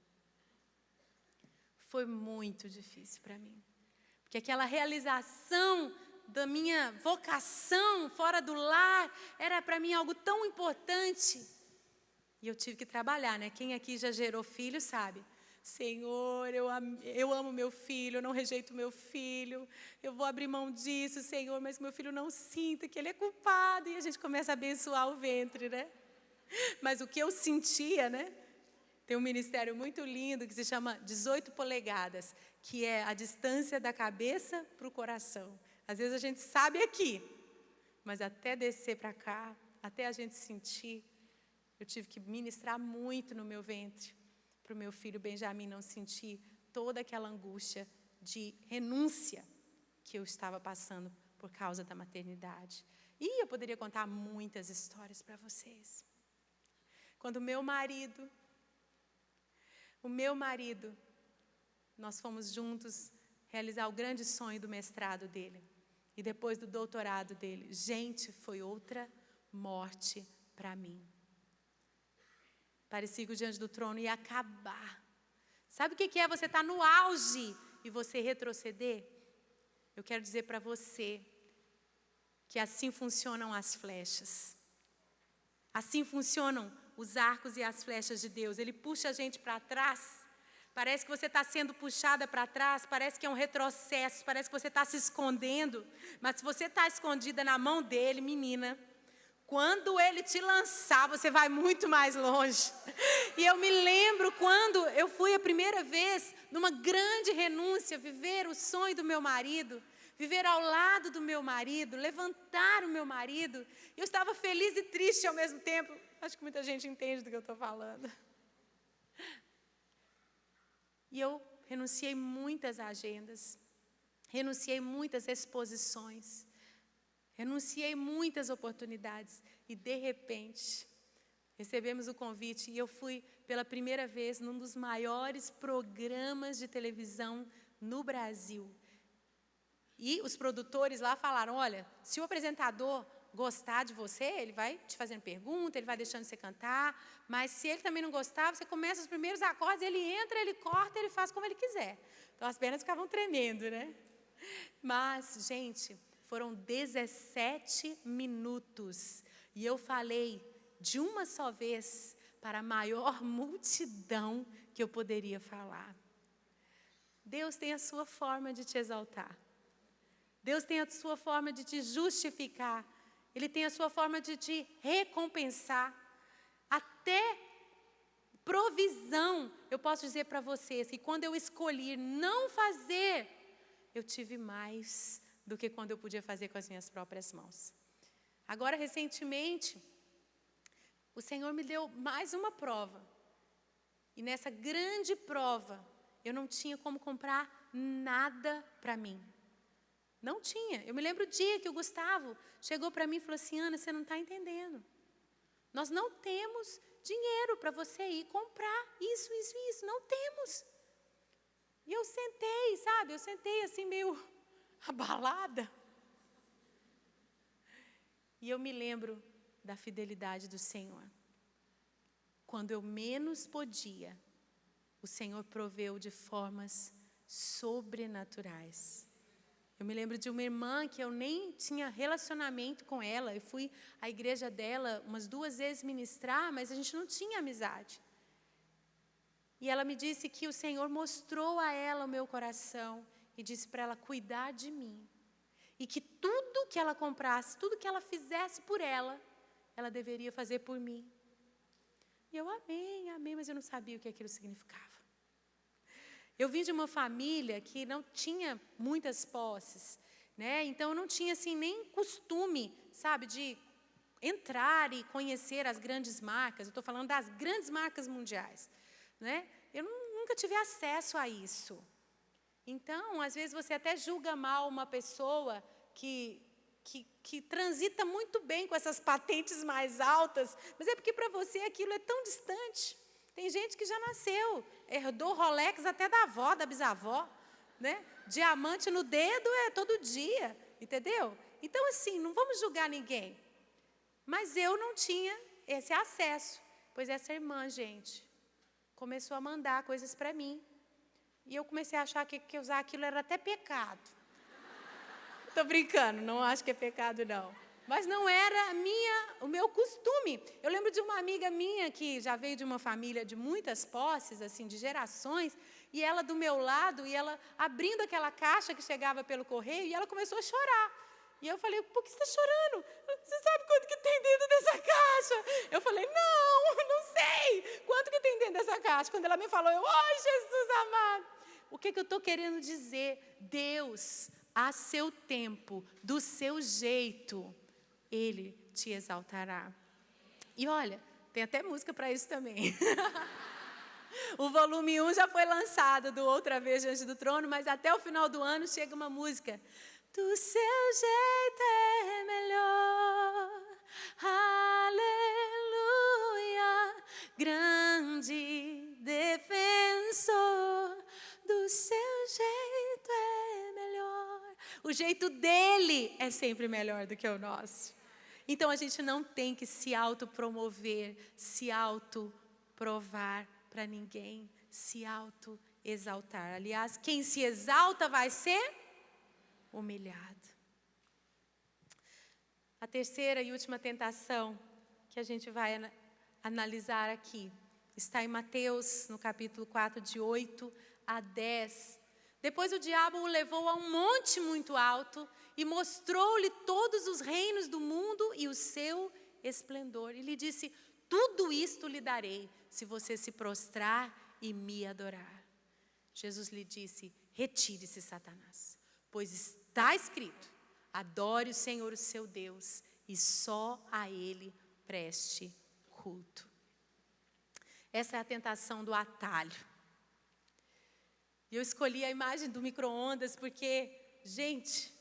Foi muito difícil para mim. Porque aquela realização da minha vocação fora do lar era para mim algo tão importante. E eu tive que trabalhar, né? Quem aqui já gerou filho sabe. Senhor, eu amo meu filho, eu não rejeito meu filho, eu vou abrir mão disso, Senhor, mas meu filho não sinta que ele é culpado. E a gente começa a abençoar o ventre, né? Mas o que eu sentia, né? Tem um ministério muito lindo que se chama 18 polegadas, que é a distância da cabeça para o coração. Às vezes a gente sabe aqui, mas até descer para cá, até a gente sentir, eu tive que ministrar muito no meu ventre, para o meu filho Benjamin não sentir toda aquela angústia de renúncia que eu estava passando por causa da maternidade. E eu poderia contar muitas histórias para vocês. Quando o meu marido, nós fomos juntos realizar o grande sonho do mestrado dele. E depois do doutorado dele, gente, foi outra morte para mim. Parecia que o diante do trono ia acabar. Sabe o que é você estar no auge e você retroceder? Eu quero dizer para você que assim funcionam as flechas. Assim funcionam os arcos e as flechas de Deus. Ele puxa a gente para trás. Parece que você está sendo puxada para trás, parece que é um retrocesso, parece que você está se escondendo. Mas se você está escondida na mão dele, menina, quando ele te lançar, você vai muito mais longe. E eu me lembro quando eu fui a primeira vez numa grande renúncia, viver o sonho do meu marido, viver ao lado do meu marido, levantar o meu marido. Eu estava feliz e triste ao mesmo tempo. Acho que muita gente entende do que eu estou falando. E eu renunciei muitas agendas, renunciei muitas exposições, renunciei muitas oportunidades. E, de repente, recebemos o convite e eu fui pela primeira vez num dos maiores programas de televisão no Brasil. E os produtores lá falaram, olha, se o apresentador gostar de você, ele vai te fazendo pergunta, ele vai deixando você cantar, mas se ele também não gostar, você começa os primeiros acordes, ele entra, ele corta, ele faz como ele quiser. Então as pernas ficavam tremendo, né? Mas, gente, foram 17 minutos e eu falei de uma só vez para a maior multidão que eu poderia falar. Deus tem a sua forma de te exaltar. Deus tem a sua forma de te justificar. Ele tem a sua forma de te recompensar. Até provisão, eu posso dizer para vocês que quando eu escolhi não fazer, eu tive mais do que quando eu podia fazer com as minhas próprias mãos. Agora, recentemente, o Senhor me deu mais uma prova. E nessa grande prova, eu não tinha como comprar nada para mim. Não tinha. Eu me lembro o dia que o Gustavo chegou para mim e falou assim, Ana, você não está entendendo. Nós não temos dinheiro para você ir comprar isso. Não temos. E eu sentei, sabe? Eu sentei assim meio abalada. E eu me lembro da fidelidade do Senhor. Quando eu menos podia, o Senhor proveu de formas sobrenaturais. Eu me lembro de uma irmã que eu nem tinha relacionamento com ela. Eu fui à igreja dela umas 2 vezes ministrar, mas a gente não tinha amizade. E ela me disse que o Senhor mostrou a ela o meu coração e disse para ela cuidar de mim. E que tudo que ela comprasse, tudo que ela fizesse por ela, ela deveria fazer por mim. E eu amei, mas eu não sabia o que aquilo significava. Eu vim de uma família que não tinha muitas posses, né? Então eu não tinha assim nem costume, sabe, de entrar e conhecer as grandes marcas. Eu estou falando das grandes marcas mundiais, né? Eu nunca tive acesso a isso. Então, às vezes você até julga mal uma pessoa que transita muito bem com essas patentes mais altas, mas é porque para você aquilo é tão distante. Tem gente que já nasceu, herdou Rolex até da avó, da bisavó, né? Diamante no dedo é todo dia, entendeu? Então, assim, não vamos julgar ninguém. Mas eu não tinha esse acesso, pois essa irmã, gente, começou a mandar coisas para mim. E eu comecei a achar que usar aquilo era até pecado. Estou brincando, não acho que é pecado, não. Mas não era o meu costume. Eu lembro de uma amiga minha que já veio de uma família de muitas posses, assim, de gerações, e ela do meu lado, e ela abrindo aquela caixa que chegava pelo correio, e ela começou a chorar. E eu falei, por que você está chorando? Você sabe quanto que tem dentro dessa caixa? Eu falei, não sei. Quanto que tem dentro dessa caixa? Quando ela me falou, Jesus amado. O que eu estou querendo dizer? Deus, a seu tempo, do seu jeito, Ele te exaltará. E olha, tem até música para isso também. O volume 1 já foi lançado do Outra Vez Diante do Trono, mas até o final do ano chega uma música. Do seu jeito é melhor, aleluia, grande defensor, do seu jeito é melhor. O jeito dele é sempre melhor do que o nosso. Então a gente não tem que se autopromover, se autoprovar para ninguém, se autoexaltar. Aliás, quem se exalta vai ser humilhado. A terceira e última tentação que a gente vai analisar aqui está em Mateus, no capítulo 4, de 8 a 10. Depois o diabo o levou a um monte muito alto e mostrou-lhe todos os reinos do mundo e o seu esplendor. E lhe disse, tudo isto lhe darei, se você se prostrar e me adorar. Jesus lhe disse, retire-se, Satanás, pois está escrito, adore o Senhor, o seu Deus, e só a Ele preste culto. Essa é a tentação do atalho. E eu escolhi a imagem do micro-ondas porque, gente,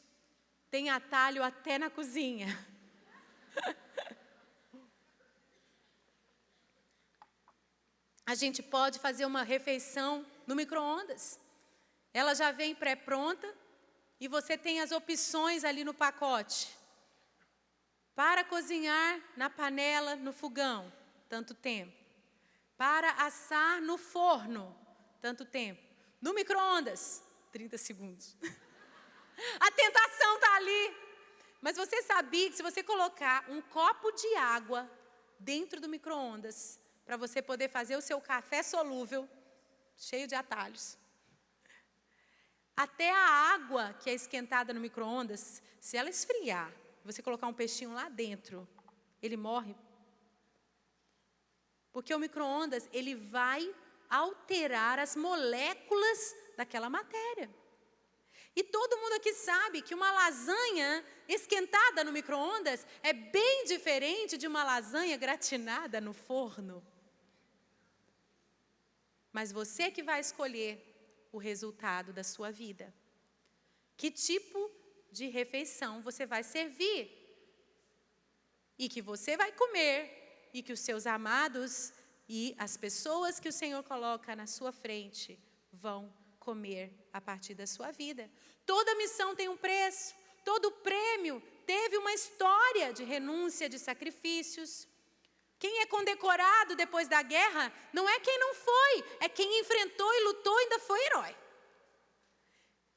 tem atalho até na cozinha. A gente pode fazer uma refeição no micro-ondas. Ela já vem pré-pronta e você tem as opções ali no pacote. Para cozinhar na panela, no fogão, tanto tempo. Para assar no forno, tanto tempo. No micro-ondas, 30 segundos. A tentação está ali. Mas você sabia que se você colocar um copo de água dentro do micro-ondas, para você poder fazer o seu café solúvel, cheio de atalhos. Até a água que é esquentada no micro-ondas, se ela esfriar, você colocar um peixinho lá dentro, ele morre. Porque o micro-ondas, ele vai alterar as moléculas daquela matéria. E todo mundo aqui sabe que uma lasanha esquentada no micro-ondas é bem diferente de uma lasanha gratinada no forno. Mas você que vai escolher o resultado da sua vida. Que tipo de refeição você vai servir? E que você vai comer, e que os seus amados e as pessoas que o Senhor coloca na sua frente vão comer a partir da sua vida. Toda missão tem um preço, todo prêmio teve uma história de renúncia, de sacrifícios. Quem é condecorado depois da guerra não é quem não foi, é quem enfrentou e lutou e ainda foi herói.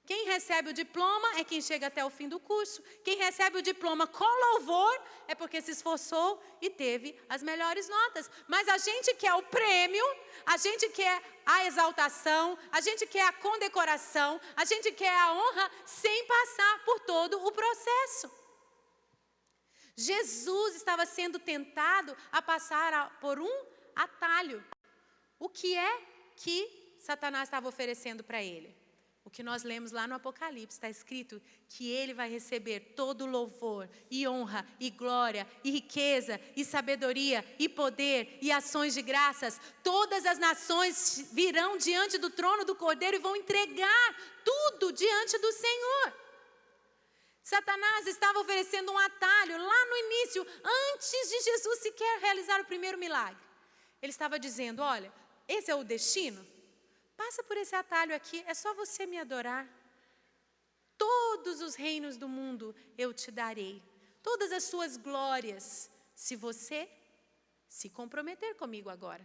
Quem recebe o diploma é quem chega até o fim do curso. Quem recebe o diploma com louvor é porque se esforçou e teve as melhores notas. Mas a gente quer o prêmio, a gente quer a exaltação, a gente quer a condecoração, a gente quer a honra sem passar por todo o processo. Jesus estava sendo tentado a passar por um atalho. O que é que Satanás estava oferecendo para ele? O que nós lemos lá no Apocalipse, está escrito que ele vai receber todo louvor, e honra, e glória, e riqueza, e sabedoria, e poder, e ações de graças. Todas as nações virão diante do trono do Cordeiro e vão entregar tudo diante do Senhor. Satanás estava oferecendo um atalho lá no início, antes de Jesus sequer realizar o primeiro milagre. Ele estava dizendo, olha, esse é o destino? Passa por esse atalho aqui, é só você me adorar. Todos os reinos do mundo eu te darei. Todas as suas glórias, se você se comprometer comigo agora.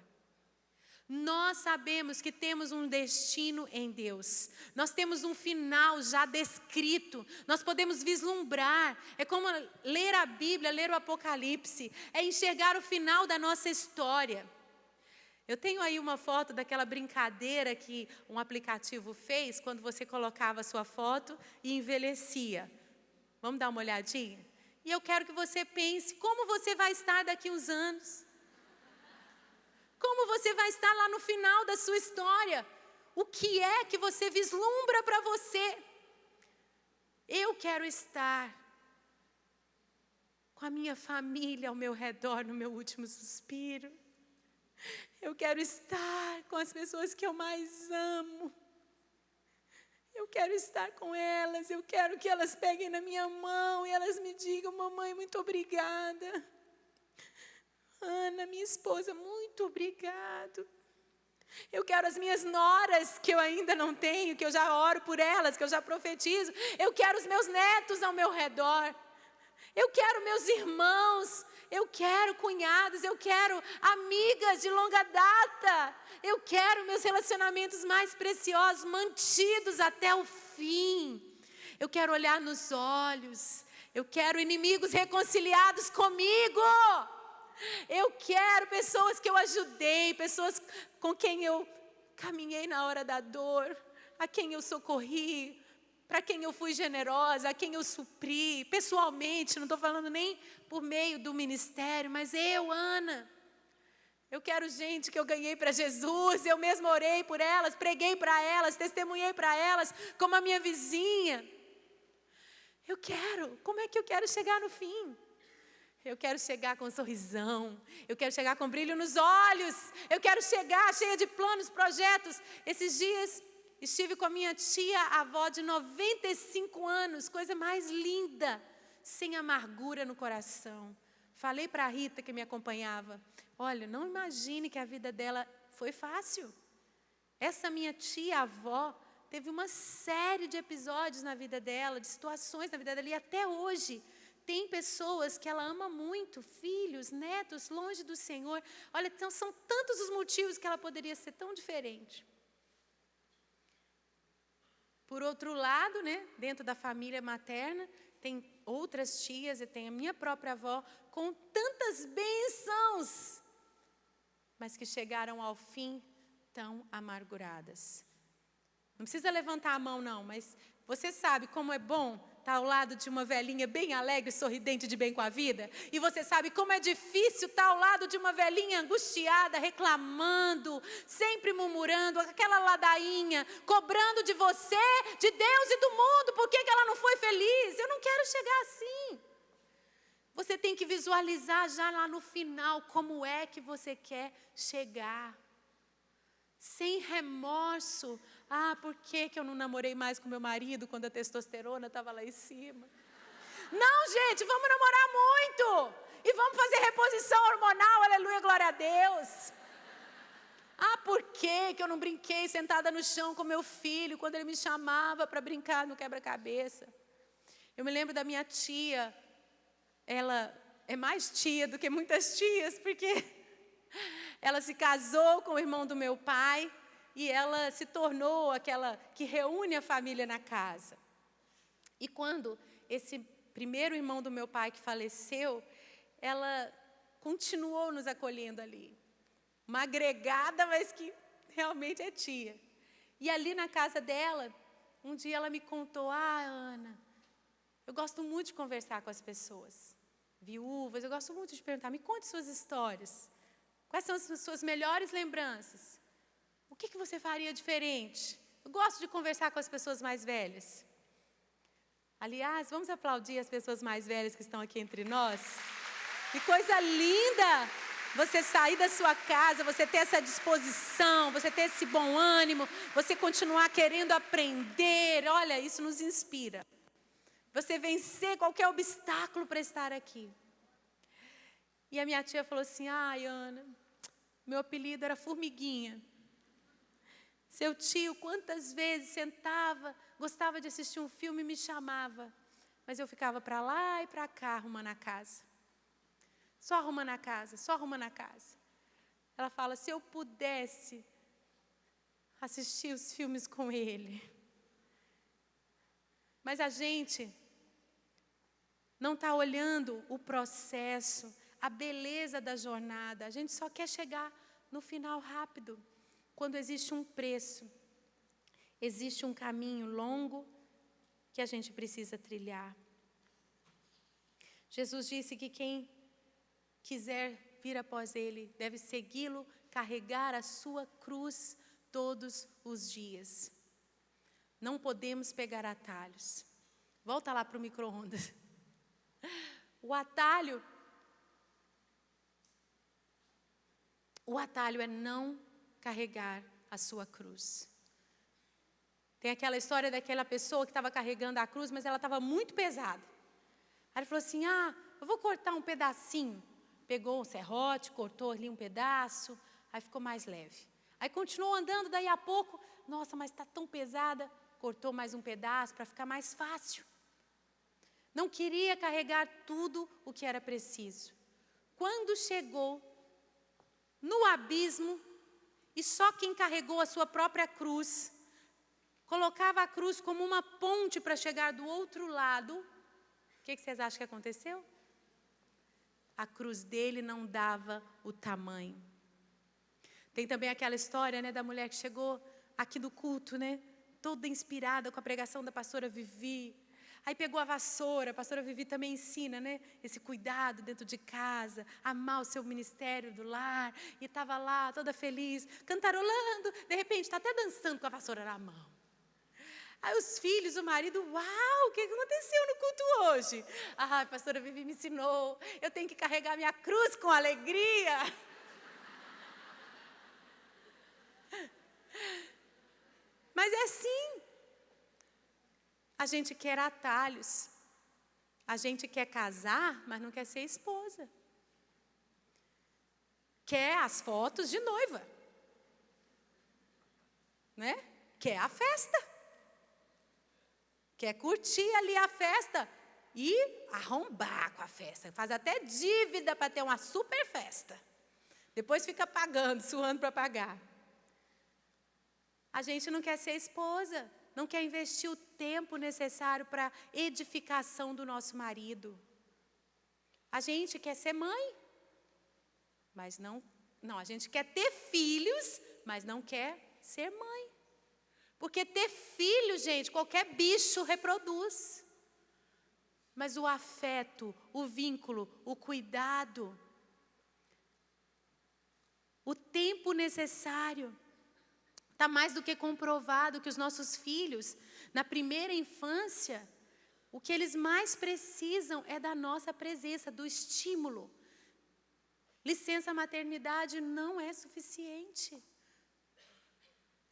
Nós sabemos que temos um destino em Deus. Nós temos um final já descrito. Nós podemos vislumbrar. É como ler a Bíblia, ler o Apocalipse. É enxergar o final da nossa história. Eu tenho aí uma foto daquela brincadeira que um aplicativo fez, quando você colocava a sua foto e envelhecia. Vamos dar uma olhadinha? E eu quero que você pense como você vai estar daqui uns anos. Como você vai estar lá no final da sua história. O que é que você vislumbra para você? Eu quero estar com a minha família ao meu redor no meu último suspiro. Eu quero estar com as pessoas que eu mais amo. Eu quero estar com elas, eu quero que elas peguem na minha mão e elas me digam, mamãe, muito obrigada. Ana, minha esposa, muito obrigado. Eu quero as minhas noras, que eu ainda não tenho, que eu já oro por elas, que eu já profetizo. Eu quero os meus netos ao meu redor. Eu quero meus irmãos. Eu quero cunhados, eu quero amigas de longa data. Eu quero meus relacionamentos mais preciosos, mantidos até o fim. Eu quero olhar nos olhos. Eu quero inimigos reconciliados comigo. Eu quero pessoas que eu ajudei, pessoas com quem eu caminhei na hora da dor, a quem eu socorri, para quem eu fui generosa, a quem eu supri, pessoalmente, não estou falando nem por meio do ministério, mas eu, Ana, eu quero gente que eu ganhei para Jesus, eu mesma orei por elas, preguei para elas, testemunhei para elas, como a minha vizinha. Eu quero, como é que eu quero chegar no fim? Eu quero chegar com um sorrisão, eu quero chegar com brilho nos olhos, eu quero chegar cheia de planos, projetos. Esses dias estive com a minha tia, avó de 95 anos, coisa mais linda, sem amargura no coração. Falei para a Rita que me acompanhava, olha, não imagine que a vida dela foi fácil. Essa minha tia, avó, teve uma série de episódios na vida dela, de situações na vida dela, e até hoje tem pessoas que ela ama muito, filhos, netos, longe do Senhor. Olha, então são tantos os motivos que ela poderia ser tão diferente. Por outro lado, né, dentro da família materna, tem outras tias e tem a minha própria avó com tantas bênçãos, mas que chegaram ao fim tão amarguradas. Não precisa levantar a mão não, mas você sabe como é bom estar ao lado de uma velhinha bem alegre, sorridente, de bem com a vida? E você sabe como é difícil estar ao lado de uma velhinha angustiada, reclamando, sempre murmurando, aquela ladainha, cobrando de você, de Deus e do mundo, por que ela não foi feliz? Eu não quero chegar assim. Você tem que visualizar já lá no final como é que você quer chegar. Sem remorso. Ah, por que eu não namorei mais com meu marido quando a testosterona estava lá em cima? Não, gente, vamos namorar muito. E vamos fazer reposição hormonal, aleluia, glória a Deus. Ah, por que eu não brinquei sentada no chão com meu filho quando ele me chamava para brincar no quebra-cabeça? Eu me lembro da minha tia, ela é mais tia do que muitas tias, porque ela se casou com o irmão do meu pai e ela se tornou aquela que reúne a família na casa. E quando esse primeiro irmão do meu pai que faleceu, ela continuou nos acolhendo ali. Uma agregada, mas que realmente é tia. E ali na casa dela, um dia ela me contou: ah, Ana, eu gosto muito de conversar com as pessoas, viúvas, eu gosto muito de perguntar, me conte suas histórias. Quais são as suas melhores lembranças? O que você faria diferente? Eu gosto de conversar com as pessoas mais velhas. Aliás, vamos aplaudir as pessoas mais velhas que estão aqui entre nós. Que coisa linda você sair da sua casa, você ter essa disposição, você ter esse bom ânimo, você continuar querendo aprender. Olha, isso nos inspira. Você vencer qualquer obstáculo para estar aqui. E a minha tia falou assim: ai, Ana, meu apelido era Formiguinha. Seu tio, quantas vezes sentava, gostava de assistir um filme e me chamava. Mas eu ficava para lá e para cá arrumando a casa. Só arrumando a casa, só arrumando a casa. Ela fala: se eu pudesse assistir os filmes com ele. Mas a gente não está olhando o processo, a beleza da jornada. A gente só quer chegar no final rápido. Quando existe um preço, existe um caminho longo que a gente precisa trilhar. Jesus disse que quem quiser vir após Ele deve segui-lo, carregar a sua cruz todos os dias. Não podemos pegar atalhos. Volta lá para o micro-ondas. O atalho é não carregar a sua cruz. Tem aquela história daquela pessoa que estava carregando a cruz, mas ela estava muito pesada. Aí ele falou assim: ah, eu vou cortar um pedacinho. Pegou um serrote, cortou ali um pedaço, aí ficou mais leve. Aí continuou andando, daí a pouco, nossa, mas está tão pesada, cortou mais um pedaço para ficar mais fácil. Não queria carregar tudo o que era preciso. Quando chegou no abismo, e só quem carregou a sua própria cruz, colocava a cruz como uma ponte para chegar do outro lado, o que vocês acham que aconteceu? A cruz dele não dava o tamanho. Tem também aquela história, né, da mulher que chegou aqui do culto, né, toda inspirada com a pregação da pastora Vivi. Aí pegou a vassoura, a pastora Vivi também ensina, né, esse cuidado dentro de casa, amar o seu ministério do lar, e estava lá toda feliz, cantarolando, de repente está até dançando com a vassoura na mão. Aí os filhos, o marido: uau, o que aconteceu no culto hoje? Ah, a pastora Vivi me ensinou, eu tenho que carregar minha cruz com alegria. Mas é assim. A gente quer atalhos. A gente quer casar, mas não quer ser esposa. Quer as fotos de noiva. Né? Quer a festa. Quer curtir ali a festa e arrombar com a festa. Faz até dívida para ter uma super festa. Depois fica pagando, suando para pagar. A gente não quer ser esposa, não quer investir o tempo necessário para a edificação do nosso marido. A gente quer ser mãe, mas não, a gente quer ter filhos, mas não quer ser mãe. Porque ter filho, gente, qualquer bicho reproduz. Mas o afeto, o vínculo, o cuidado, o tempo necessário, está mais do que comprovado que os nossos filhos, na primeira infância, o que eles mais precisam é da nossa presença, do estímulo. Licença maternidade não é suficiente.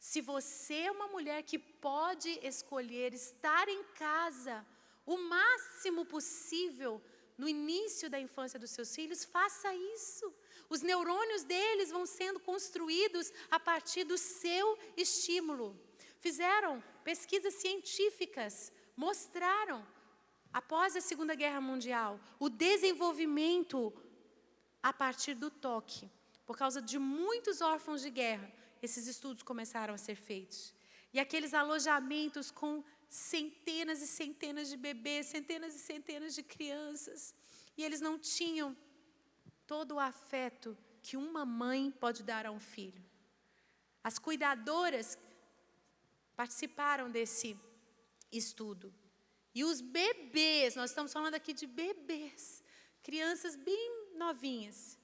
Se você é uma mulher que pode escolher estar em casa o máximo possível no início da infância dos seus filhos, faça isso. Os neurônios deles vão sendo construídos a partir do seu estímulo. Fizeram pesquisas científicas, mostraram, após a Segunda Guerra Mundial, o desenvolvimento a partir do toque. Por causa de muitos órfãos de guerra, esses estudos começaram a ser feitos. E aqueles alojamentos com centenas e centenas de bebês, centenas e centenas de crianças. E eles não tinham todo o afeto que uma mãe pode dar a um filho. As cuidadoras participaram desse estudo. E os bebês, nós estamos falando aqui de bebês, crianças bem novinhas,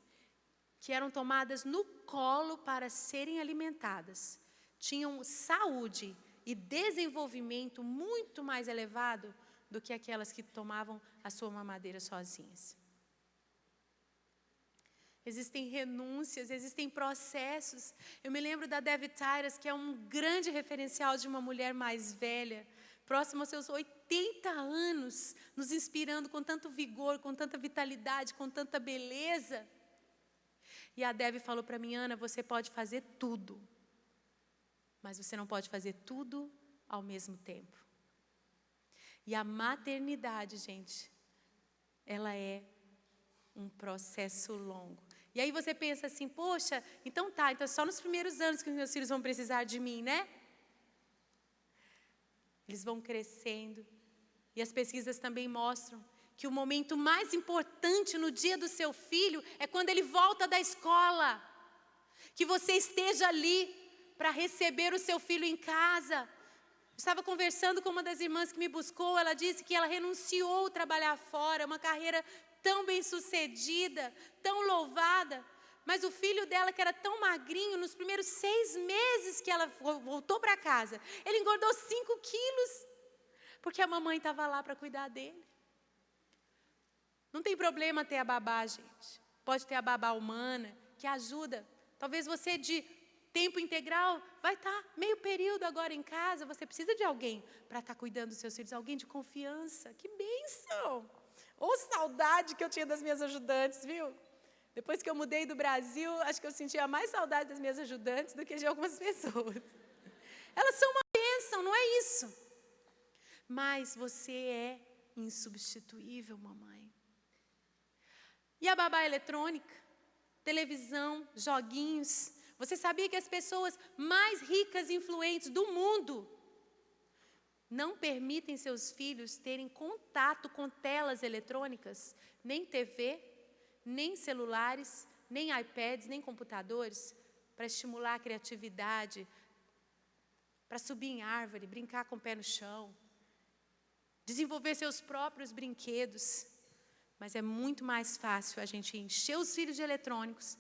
que eram tomadas no colo para serem alimentadas, tinham saúde e desenvolvimento muito mais elevado do que aquelas que tomavam a sua mamadeira sozinhas. Existem renúncias, existem processos. Eu me lembro da Debbie Tyras, que é um grande referencial de uma mulher mais velha, próxima aos seus 80 anos, nos inspirando com tanto vigor, com tanta vitalidade, com tanta beleza. E a Debbie falou para mim: Ana, você pode fazer tudo, mas você não pode fazer tudo ao mesmo tempo. E a maternidade, gente, ela é um processo longo. E aí você pensa assim: poxa, então só nos primeiros anos que os meus filhos vão precisar de mim, né? Eles vão crescendo. E as pesquisas também mostram que o momento mais importante no dia do seu filho é quando ele volta da escola. Que você esteja ali para receber o seu filho em casa. Estava conversando com uma das irmãs que me buscou, ela disse que ela renunciou a trabalhar fora, uma carreira tão bem-sucedida, tão louvada, mas o filho dela, que era tão magrinho, nos primeiros 6 meses que ela voltou para casa, ele engordou 5 quilos, porque a mamãe estava lá para cuidar dele. Não tem problema ter a babá, gente. Pode ter a babá humana, que ajuda. Talvez você de tempo integral vai estar meio período agora em casa, você precisa de alguém para estar cuidando dos seus filhos, alguém de confiança. Que bênção! Ou saudade que eu tinha das minhas ajudantes, viu? Depois que eu mudei do Brasil, acho que eu sentia mais saudade das minhas ajudantes do que de algumas pessoas. Elas são uma bênção, não é isso? Mas você é insubstituível, mamãe. E a babá eletrônica, televisão, joguinhos. Você sabia que as pessoas mais ricas e influentes do mundo não permitem seus filhos terem contato com telas eletrônicas, nem TV, nem celulares, nem iPads, nem computadores, para estimular a criatividade, para subir em árvore, brincar com o pé no chão, desenvolver seus próprios brinquedos. Mas é muito mais fácil a gente encher os filhos de eletrônicos.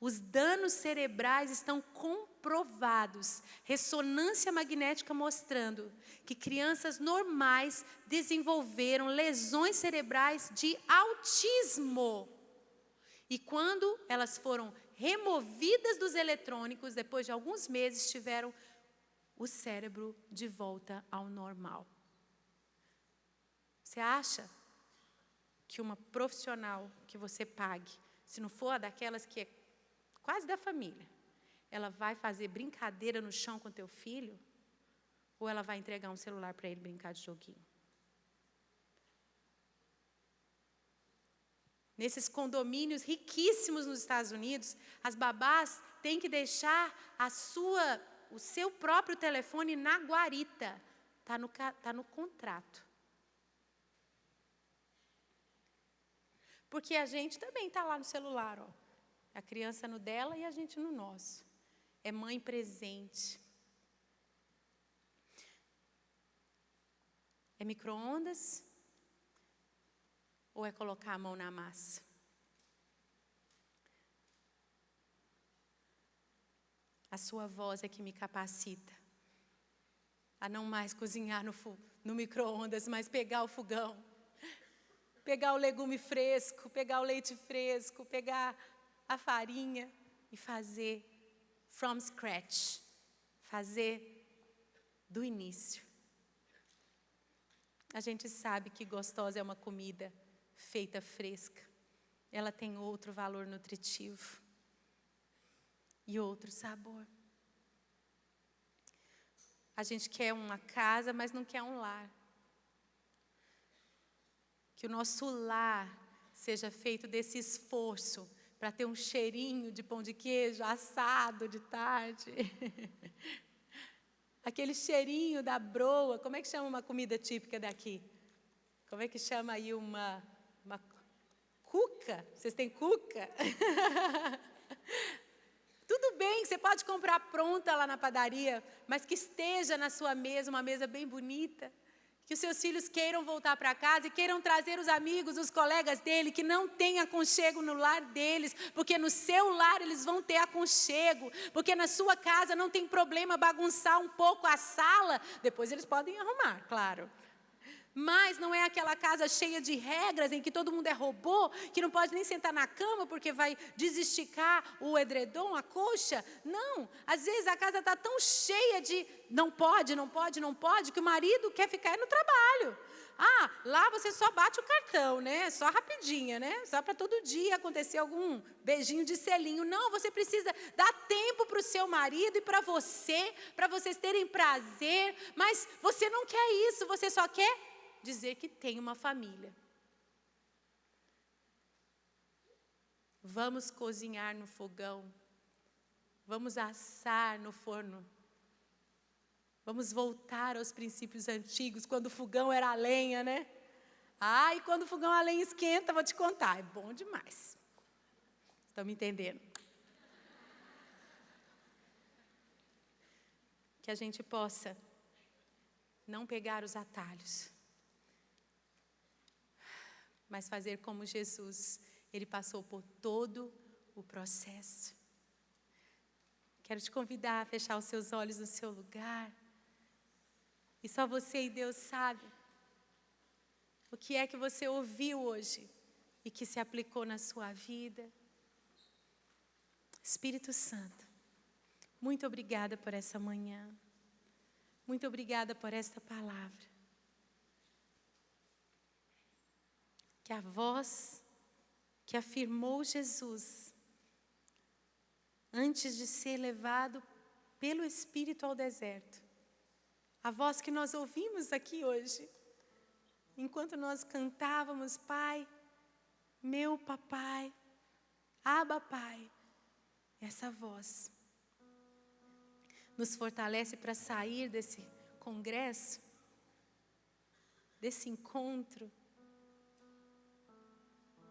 Os danos cerebrais estão comprovados. Ressonância magnética mostrando que crianças normais desenvolveram lesões cerebrais de autismo. E quando elas foram removidas dos eletrônicos, depois de alguns meses, tiveram o cérebro de volta ao normal. Você acha que uma profissional que você pague, se não for a daquelas que é quase da família, ela vai fazer brincadeira no chão com teu filho? ou ela vai entregar um celular para ele brincar de joguinho? Nesses condomínios riquíssimos nos Estados Unidos, as babás têm que deixar o seu próprio telefone na guarita. Está no contrato. Porque a gente também está lá no celular, ó. A criança no dela e a gente no nosso. É mãe presente. É micro-ondas? Ou é colocar a mão na massa? A sua voz é que me capacita a não mais cozinhar no micro-ondas, mas pegar o fogão, pegar o legume fresco, pegar o leite fresco, pegar a farinha e fazer from scratch, fazer do início. A gente sabe que gostosa é uma comida feita fresca. Ela tem outro valor nutritivo e outro sabor. A gente quer uma casa, mas não quer um lar. Que o nosso lar seja feito desse esforço para ter um cheirinho de pão de queijo assado de tarde. Aquele cheirinho da broa. Como é que chama uma comida típica daqui? Como é que chama aí uma cuca? Vocês têm cuca? Tudo bem, você pode comprar pronta lá na padaria, mas que esteja na sua mesa, uma mesa bem bonita. Que os seus filhos queiram voltar para casa e queiram trazer os amigos, os colegas dele, que não têm aconchego no lar deles, porque no seu lar eles vão ter aconchego, porque na sua casa não tem problema bagunçar um pouco a sala, depois eles podem arrumar, claro. Mas não é aquela casa cheia de regras em que todo mundo é robô, que não pode nem sentar na cama porque vai desesticar o edredom, a coxa. Não, às vezes a casa está tão cheia de não pode, que o marido quer ficar no trabalho. Ah, lá você só bate o cartão, né? Só rapidinho, né? Só para todo dia acontecer algum beijinho de selinho. Não, você precisa dar tempo para o seu marido e para vocês terem prazer. Mas você não quer isso, você só quer dizer que tem uma família. Vamos cozinhar no fogão. Vamos assar no forno. Vamos voltar aos princípios antigos, quando o fogão era a lenha, né? Ah, e quando o fogão a lenha esquenta, vou te contar, é bom demais. Estão me entendendo? Que a gente possa não pegar os atalhos, mas fazer como Jesus. Ele passou por todo o processo. Quero te convidar a fechar os seus olhos no seu lugar. E só você e Deus sabe o que é que você ouviu hoje e que se aplicou na sua vida. Espírito Santo, muito obrigada por essa manhã. Muito obrigada por esta palavra. Que a voz que afirmou Jesus, antes de ser levado pelo Espírito ao deserto, a voz que nós ouvimos aqui hoje, enquanto nós cantávamos, Pai, meu papai, Abba Pai, essa voz nos fortalece para sair desse congresso, desse encontro,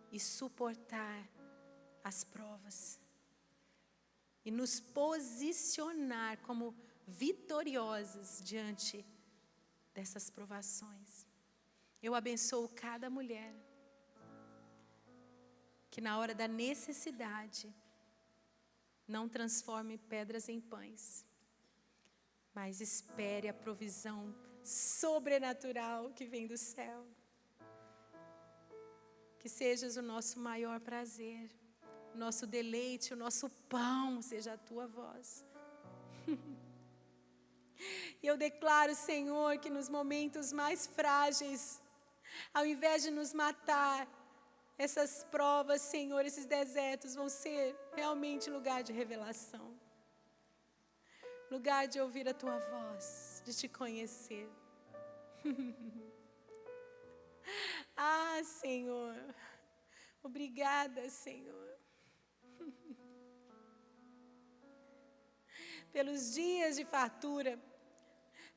e suportar as provas, e nos posicionar como vitoriosos diante dessas provações. Eu abençoo cada mulher que na hora da necessidade não transforme pedras em pães, mas espere a provisão sobrenatural que vem do céu. Que sejas o nosso maior prazer, o nosso deleite, o nosso pão, seja a tua voz. E eu declaro, Senhor, que nos momentos mais frágeis, ao invés de nos matar, essas provas, Senhor, esses desertos vão ser realmente lugar de revelação. Lugar de ouvir a tua voz, de te conhecer. Senhor, obrigada, Senhor, pelos dias de fartura,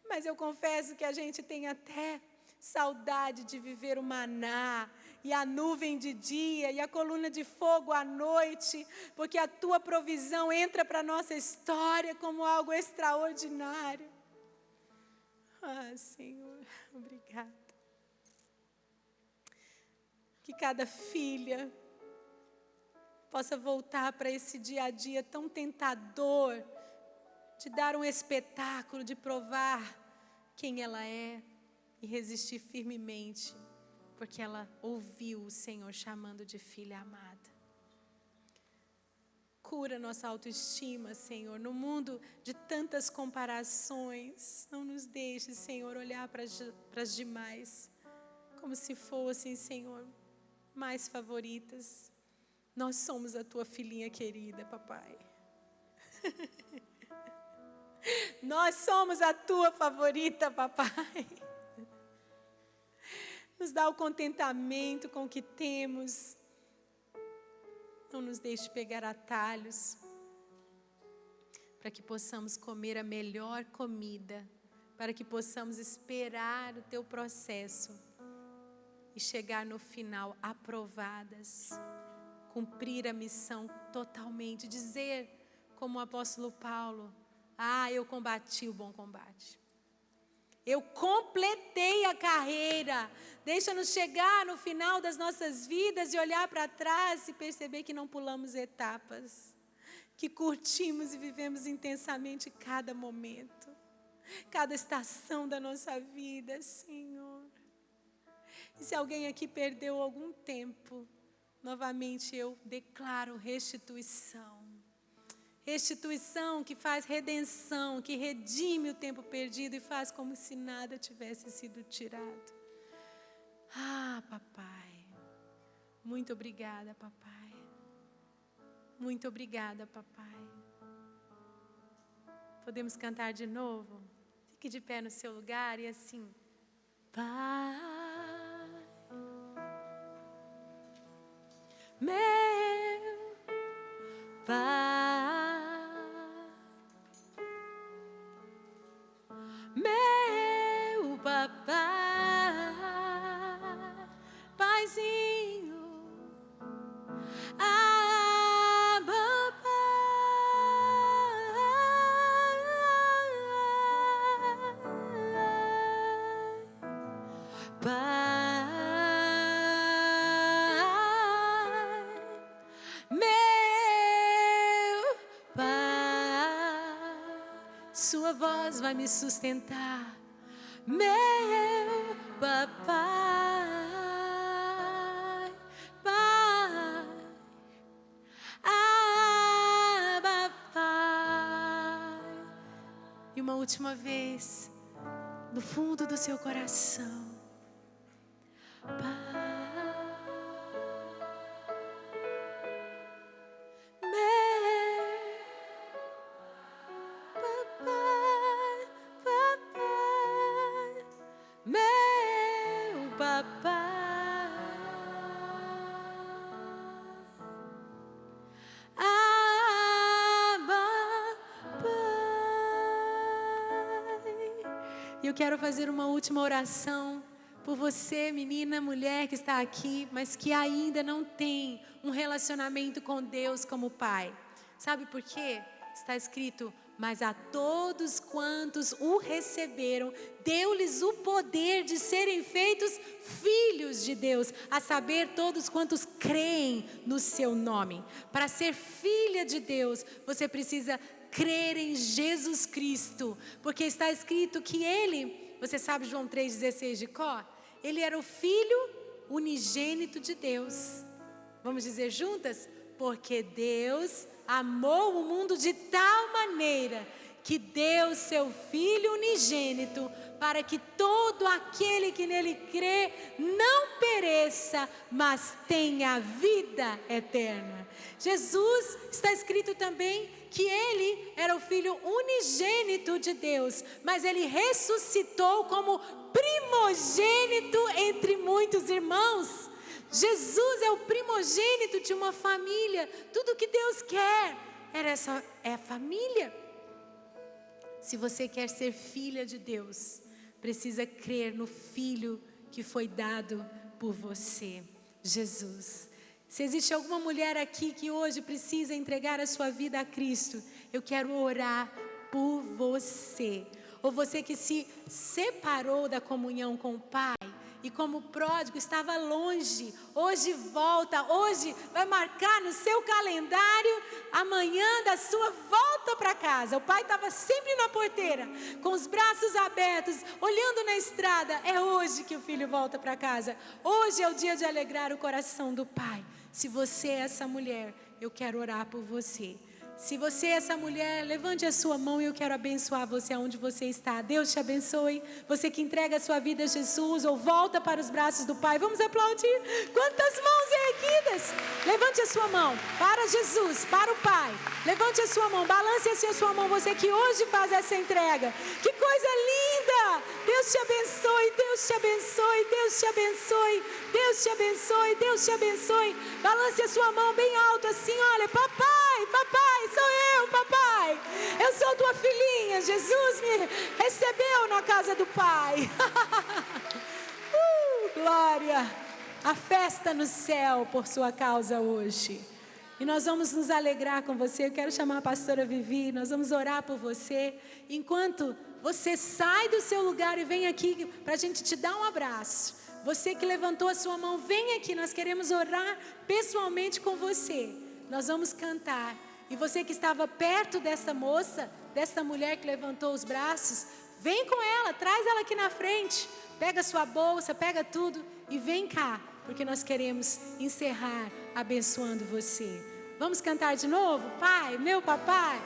mas eu confesso que a gente tem até saudade de viver o maná, e a nuvem de dia, e a coluna de fogo à noite, porque a tua provisão entra para a nossa história como algo extraordinário. Senhor, obrigada. Que cada filha possa voltar para esse dia a dia tão tentador, de dar um espetáculo, de provar quem ela é e resistir firmemente, porque ela ouviu o Senhor chamando de filha amada. Cura nossa autoestima, Senhor, no mundo de tantas comparações. Não nos deixe, Senhor, olhar para as demais como se fossem, Senhor, mais favoritas. Nós somos a tua filhinha querida, papai. Nós somos a tua favorita, papai. Nos dá o contentamento com o que temos. Não nos deixe pegar atalhos, para que possamos comer a melhor comida, para que possamos esperar o teu processo e chegar no final aprovadas, cumprir a missão totalmente, dizer como o apóstolo Paulo: eu combati o bom combate. Eu completei a carreira. Deixa-nos chegar no final das nossas vidas e olhar para trás e perceber que não pulamos etapas, que curtimos e vivemos intensamente cada momento, cada estação da nossa vida, Senhor. E se alguém aqui perdeu algum tempo, novamente eu declaro restituição. Restituição que faz redenção, que redime o tempo perdido e faz como se nada tivesse sido tirado. Papai, muito obrigada, papai. Muito obrigada, papai. Podemos cantar de novo? Fique de pé no seu lugar e assim: Pai, meu Pai. Meu papai, paizinho, papai, meu pai, sua voz vai me sustentar. Meu papai, pai, papai. E uma última vez, do fundo do seu coração, pai. Eu quero fazer uma última oração por você, menina, mulher que está aqui, mas que ainda não tem um relacionamento com Deus como Pai. Sabe por quê? Está escrito: mas a todos quantos o receberam, deu-lhes o poder de serem feitos filhos de Deus, a saber, todos quantos creem no seu nome. Para ser filha de Deus, você precisa crer em Jesus Cristo, porque está escrito que Ele, você sabe João 3,16 de cor? Ele era o Filho unigênito de Deus. Vamos dizer juntas? Porque Deus amou o mundo de tal maneira que deu seu Filho unigênito, para que todo aquele que nele crê não pereça, mas tenha vida eterna. Jesus, está escrito também que ele era o Filho unigênito de Deus, mas ele ressuscitou como primogênito entre muitos irmãos. Jesus é o primogênito de uma família. Tudo que Deus quer é a família. Se você quer ser filha de Deus, precisa crer no Filho que foi dado por você, Jesus. Se existe alguma mulher aqui que hoje precisa entregar a sua vida a Cristo, eu quero orar por você. Ou você que se separou da comunhão com o Pai e como pródigo estava longe, hoje volta, hoje vai marcar no seu calendário amanhã da sua volta para casa. O Pai estava sempre na porteira, com os braços abertos, olhando na estrada. É hoje que o filho volta para casa. Hoje é o dia de alegrar o coração do Pai. Se você é essa mulher, eu quero orar por você. Se você é essa mulher, levante a sua mão e eu quero abençoar você aonde você está. Deus te abençoe. Você que entrega a sua vida a Jesus ou volta para os braços do Pai. Vamos aplaudir. Quantas mãos erguidas. Levante a sua mão para Jesus, para o Pai. Levante a sua mão, balance assim a sua mão. Você que hoje faz essa entrega. Que coisa linda. Deus te abençoe, Deus te abençoe, Deus te abençoe. Deus te abençoe, Deus te abençoe. Balance a sua mão bem alto assim, olha, papai, papai, sou eu, papai. Eu sou tua filhinha, Jesus me recebeu na casa do Pai. Glória, a festa no céu por sua causa hoje. E nós vamos nos alegrar com você. Eu quero chamar a pastora Vivi, nós vamos orar por você. Enquanto você sai do seu lugar e vem aqui para a gente te dar um abraço. Você que levantou a sua mão, vem aqui, nós queremos orar pessoalmente com você. Nós vamos cantar. E você que estava perto dessa moça, dessa mulher que levantou os braços, vem com ela, traz ela aqui na frente. Pega sua bolsa, pega tudo e vem cá, porque nós queremos encerrar abençoando você. Vamos cantar de novo? Pai, meu papai.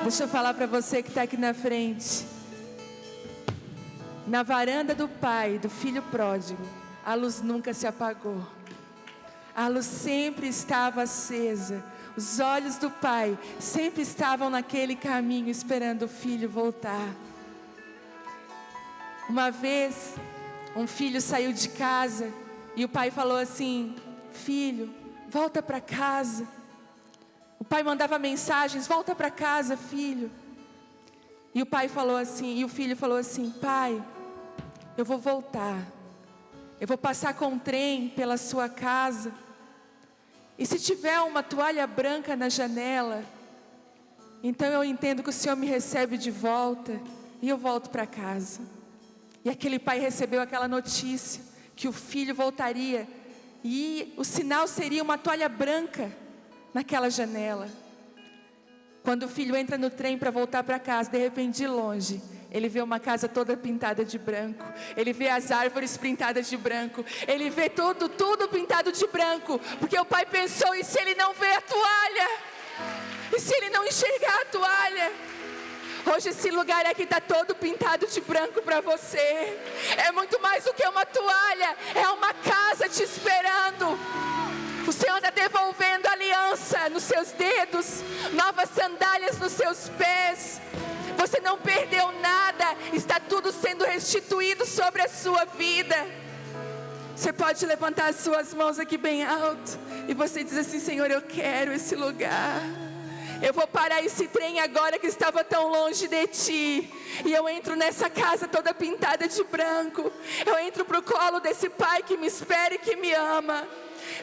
Deixa eu falar para você que está aqui na frente. Na varanda do pai, do filho pródigo, a luz nunca se apagou. A luz sempre estava acesa. Os olhos do pai sempre estavam naquele caminho, esperando o filho voltar. Uma vez, um filho saiu de casa e o pai falou assim: filho, volta para casa. O pai mandava mensagens: volta para casa, filho. E o pai falou assim, e o filho falou assim: pai, eu vou voltar. Eu vou passar com um trem pela sua casa. E se tiver uma toalha branca na janela, então eu entendo que o Senhor me recebe de volta e eu volto para casa. E aquele pai recebeu aquela notícia que o filho voltaria e o sinal seria uma toalha branca naquela janela. Quando o filho entra no trem para voltar para casa, de repente de longe, ele vê uma casa toda pintada de branco. Ele vê as árvores pintadas de branco. Ele vê tudo pintado de branco. Porque o pai pensou: e se ele não vê a toalha? E se ele não enxergar a toalha? Hoje esse lugar aqui está todo pintado de branco para você. É muito mais do que uma toalha. É uma casa te esperando. O Senhor está devolvendo aliança nos seus dedos, novas sandálias nos seus pés. Você não perdeu nada, está tudo sendo restituído sobre a sua vida. Você pode levantar as suas mãos aqui bem alto e você diz assim: Senhor, eu quero esse lugar. Eu vou parar esse trem agora que estava tão longe de Ti. E eu entro nessa casa toda pintada de branco. Eu entro para o colo desse Pai que me espera e que me ama.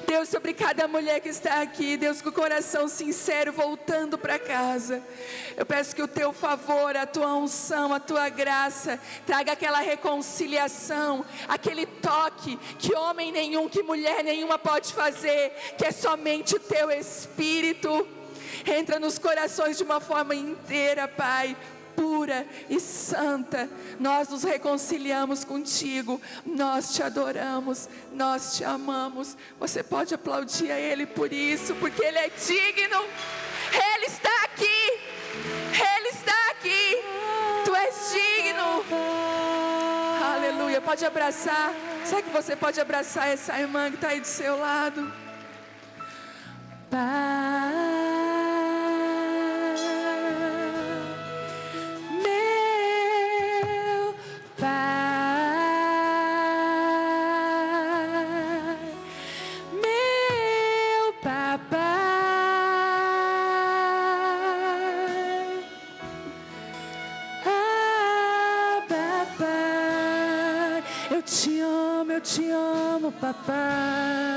Deus, sobre cada mulher que está aqui, Deus, com o coração sincero, voltando para casa, eu peço que o Teu favor, a Tua unção, a Tua graça, traga aquela reconciliação, aquele toque que homem nenhum, que mulher nenhuma pode fazer, que é somente o Teu Espírito. Entra nos corações de uma forma inteira, Pai, pura e santa. Nós nos reconciliamos contigo, nós te adoramos, nós te amamos. Você pode aplaudir a Ele por isso, porque Ele é digno. Ele está aqui, Ele está aqui. Tu és digno. Aleluia. Pode abraçar. Será que você pode abraçar essa irmã que está aí do seu lado? Pai, eu te amo, papai.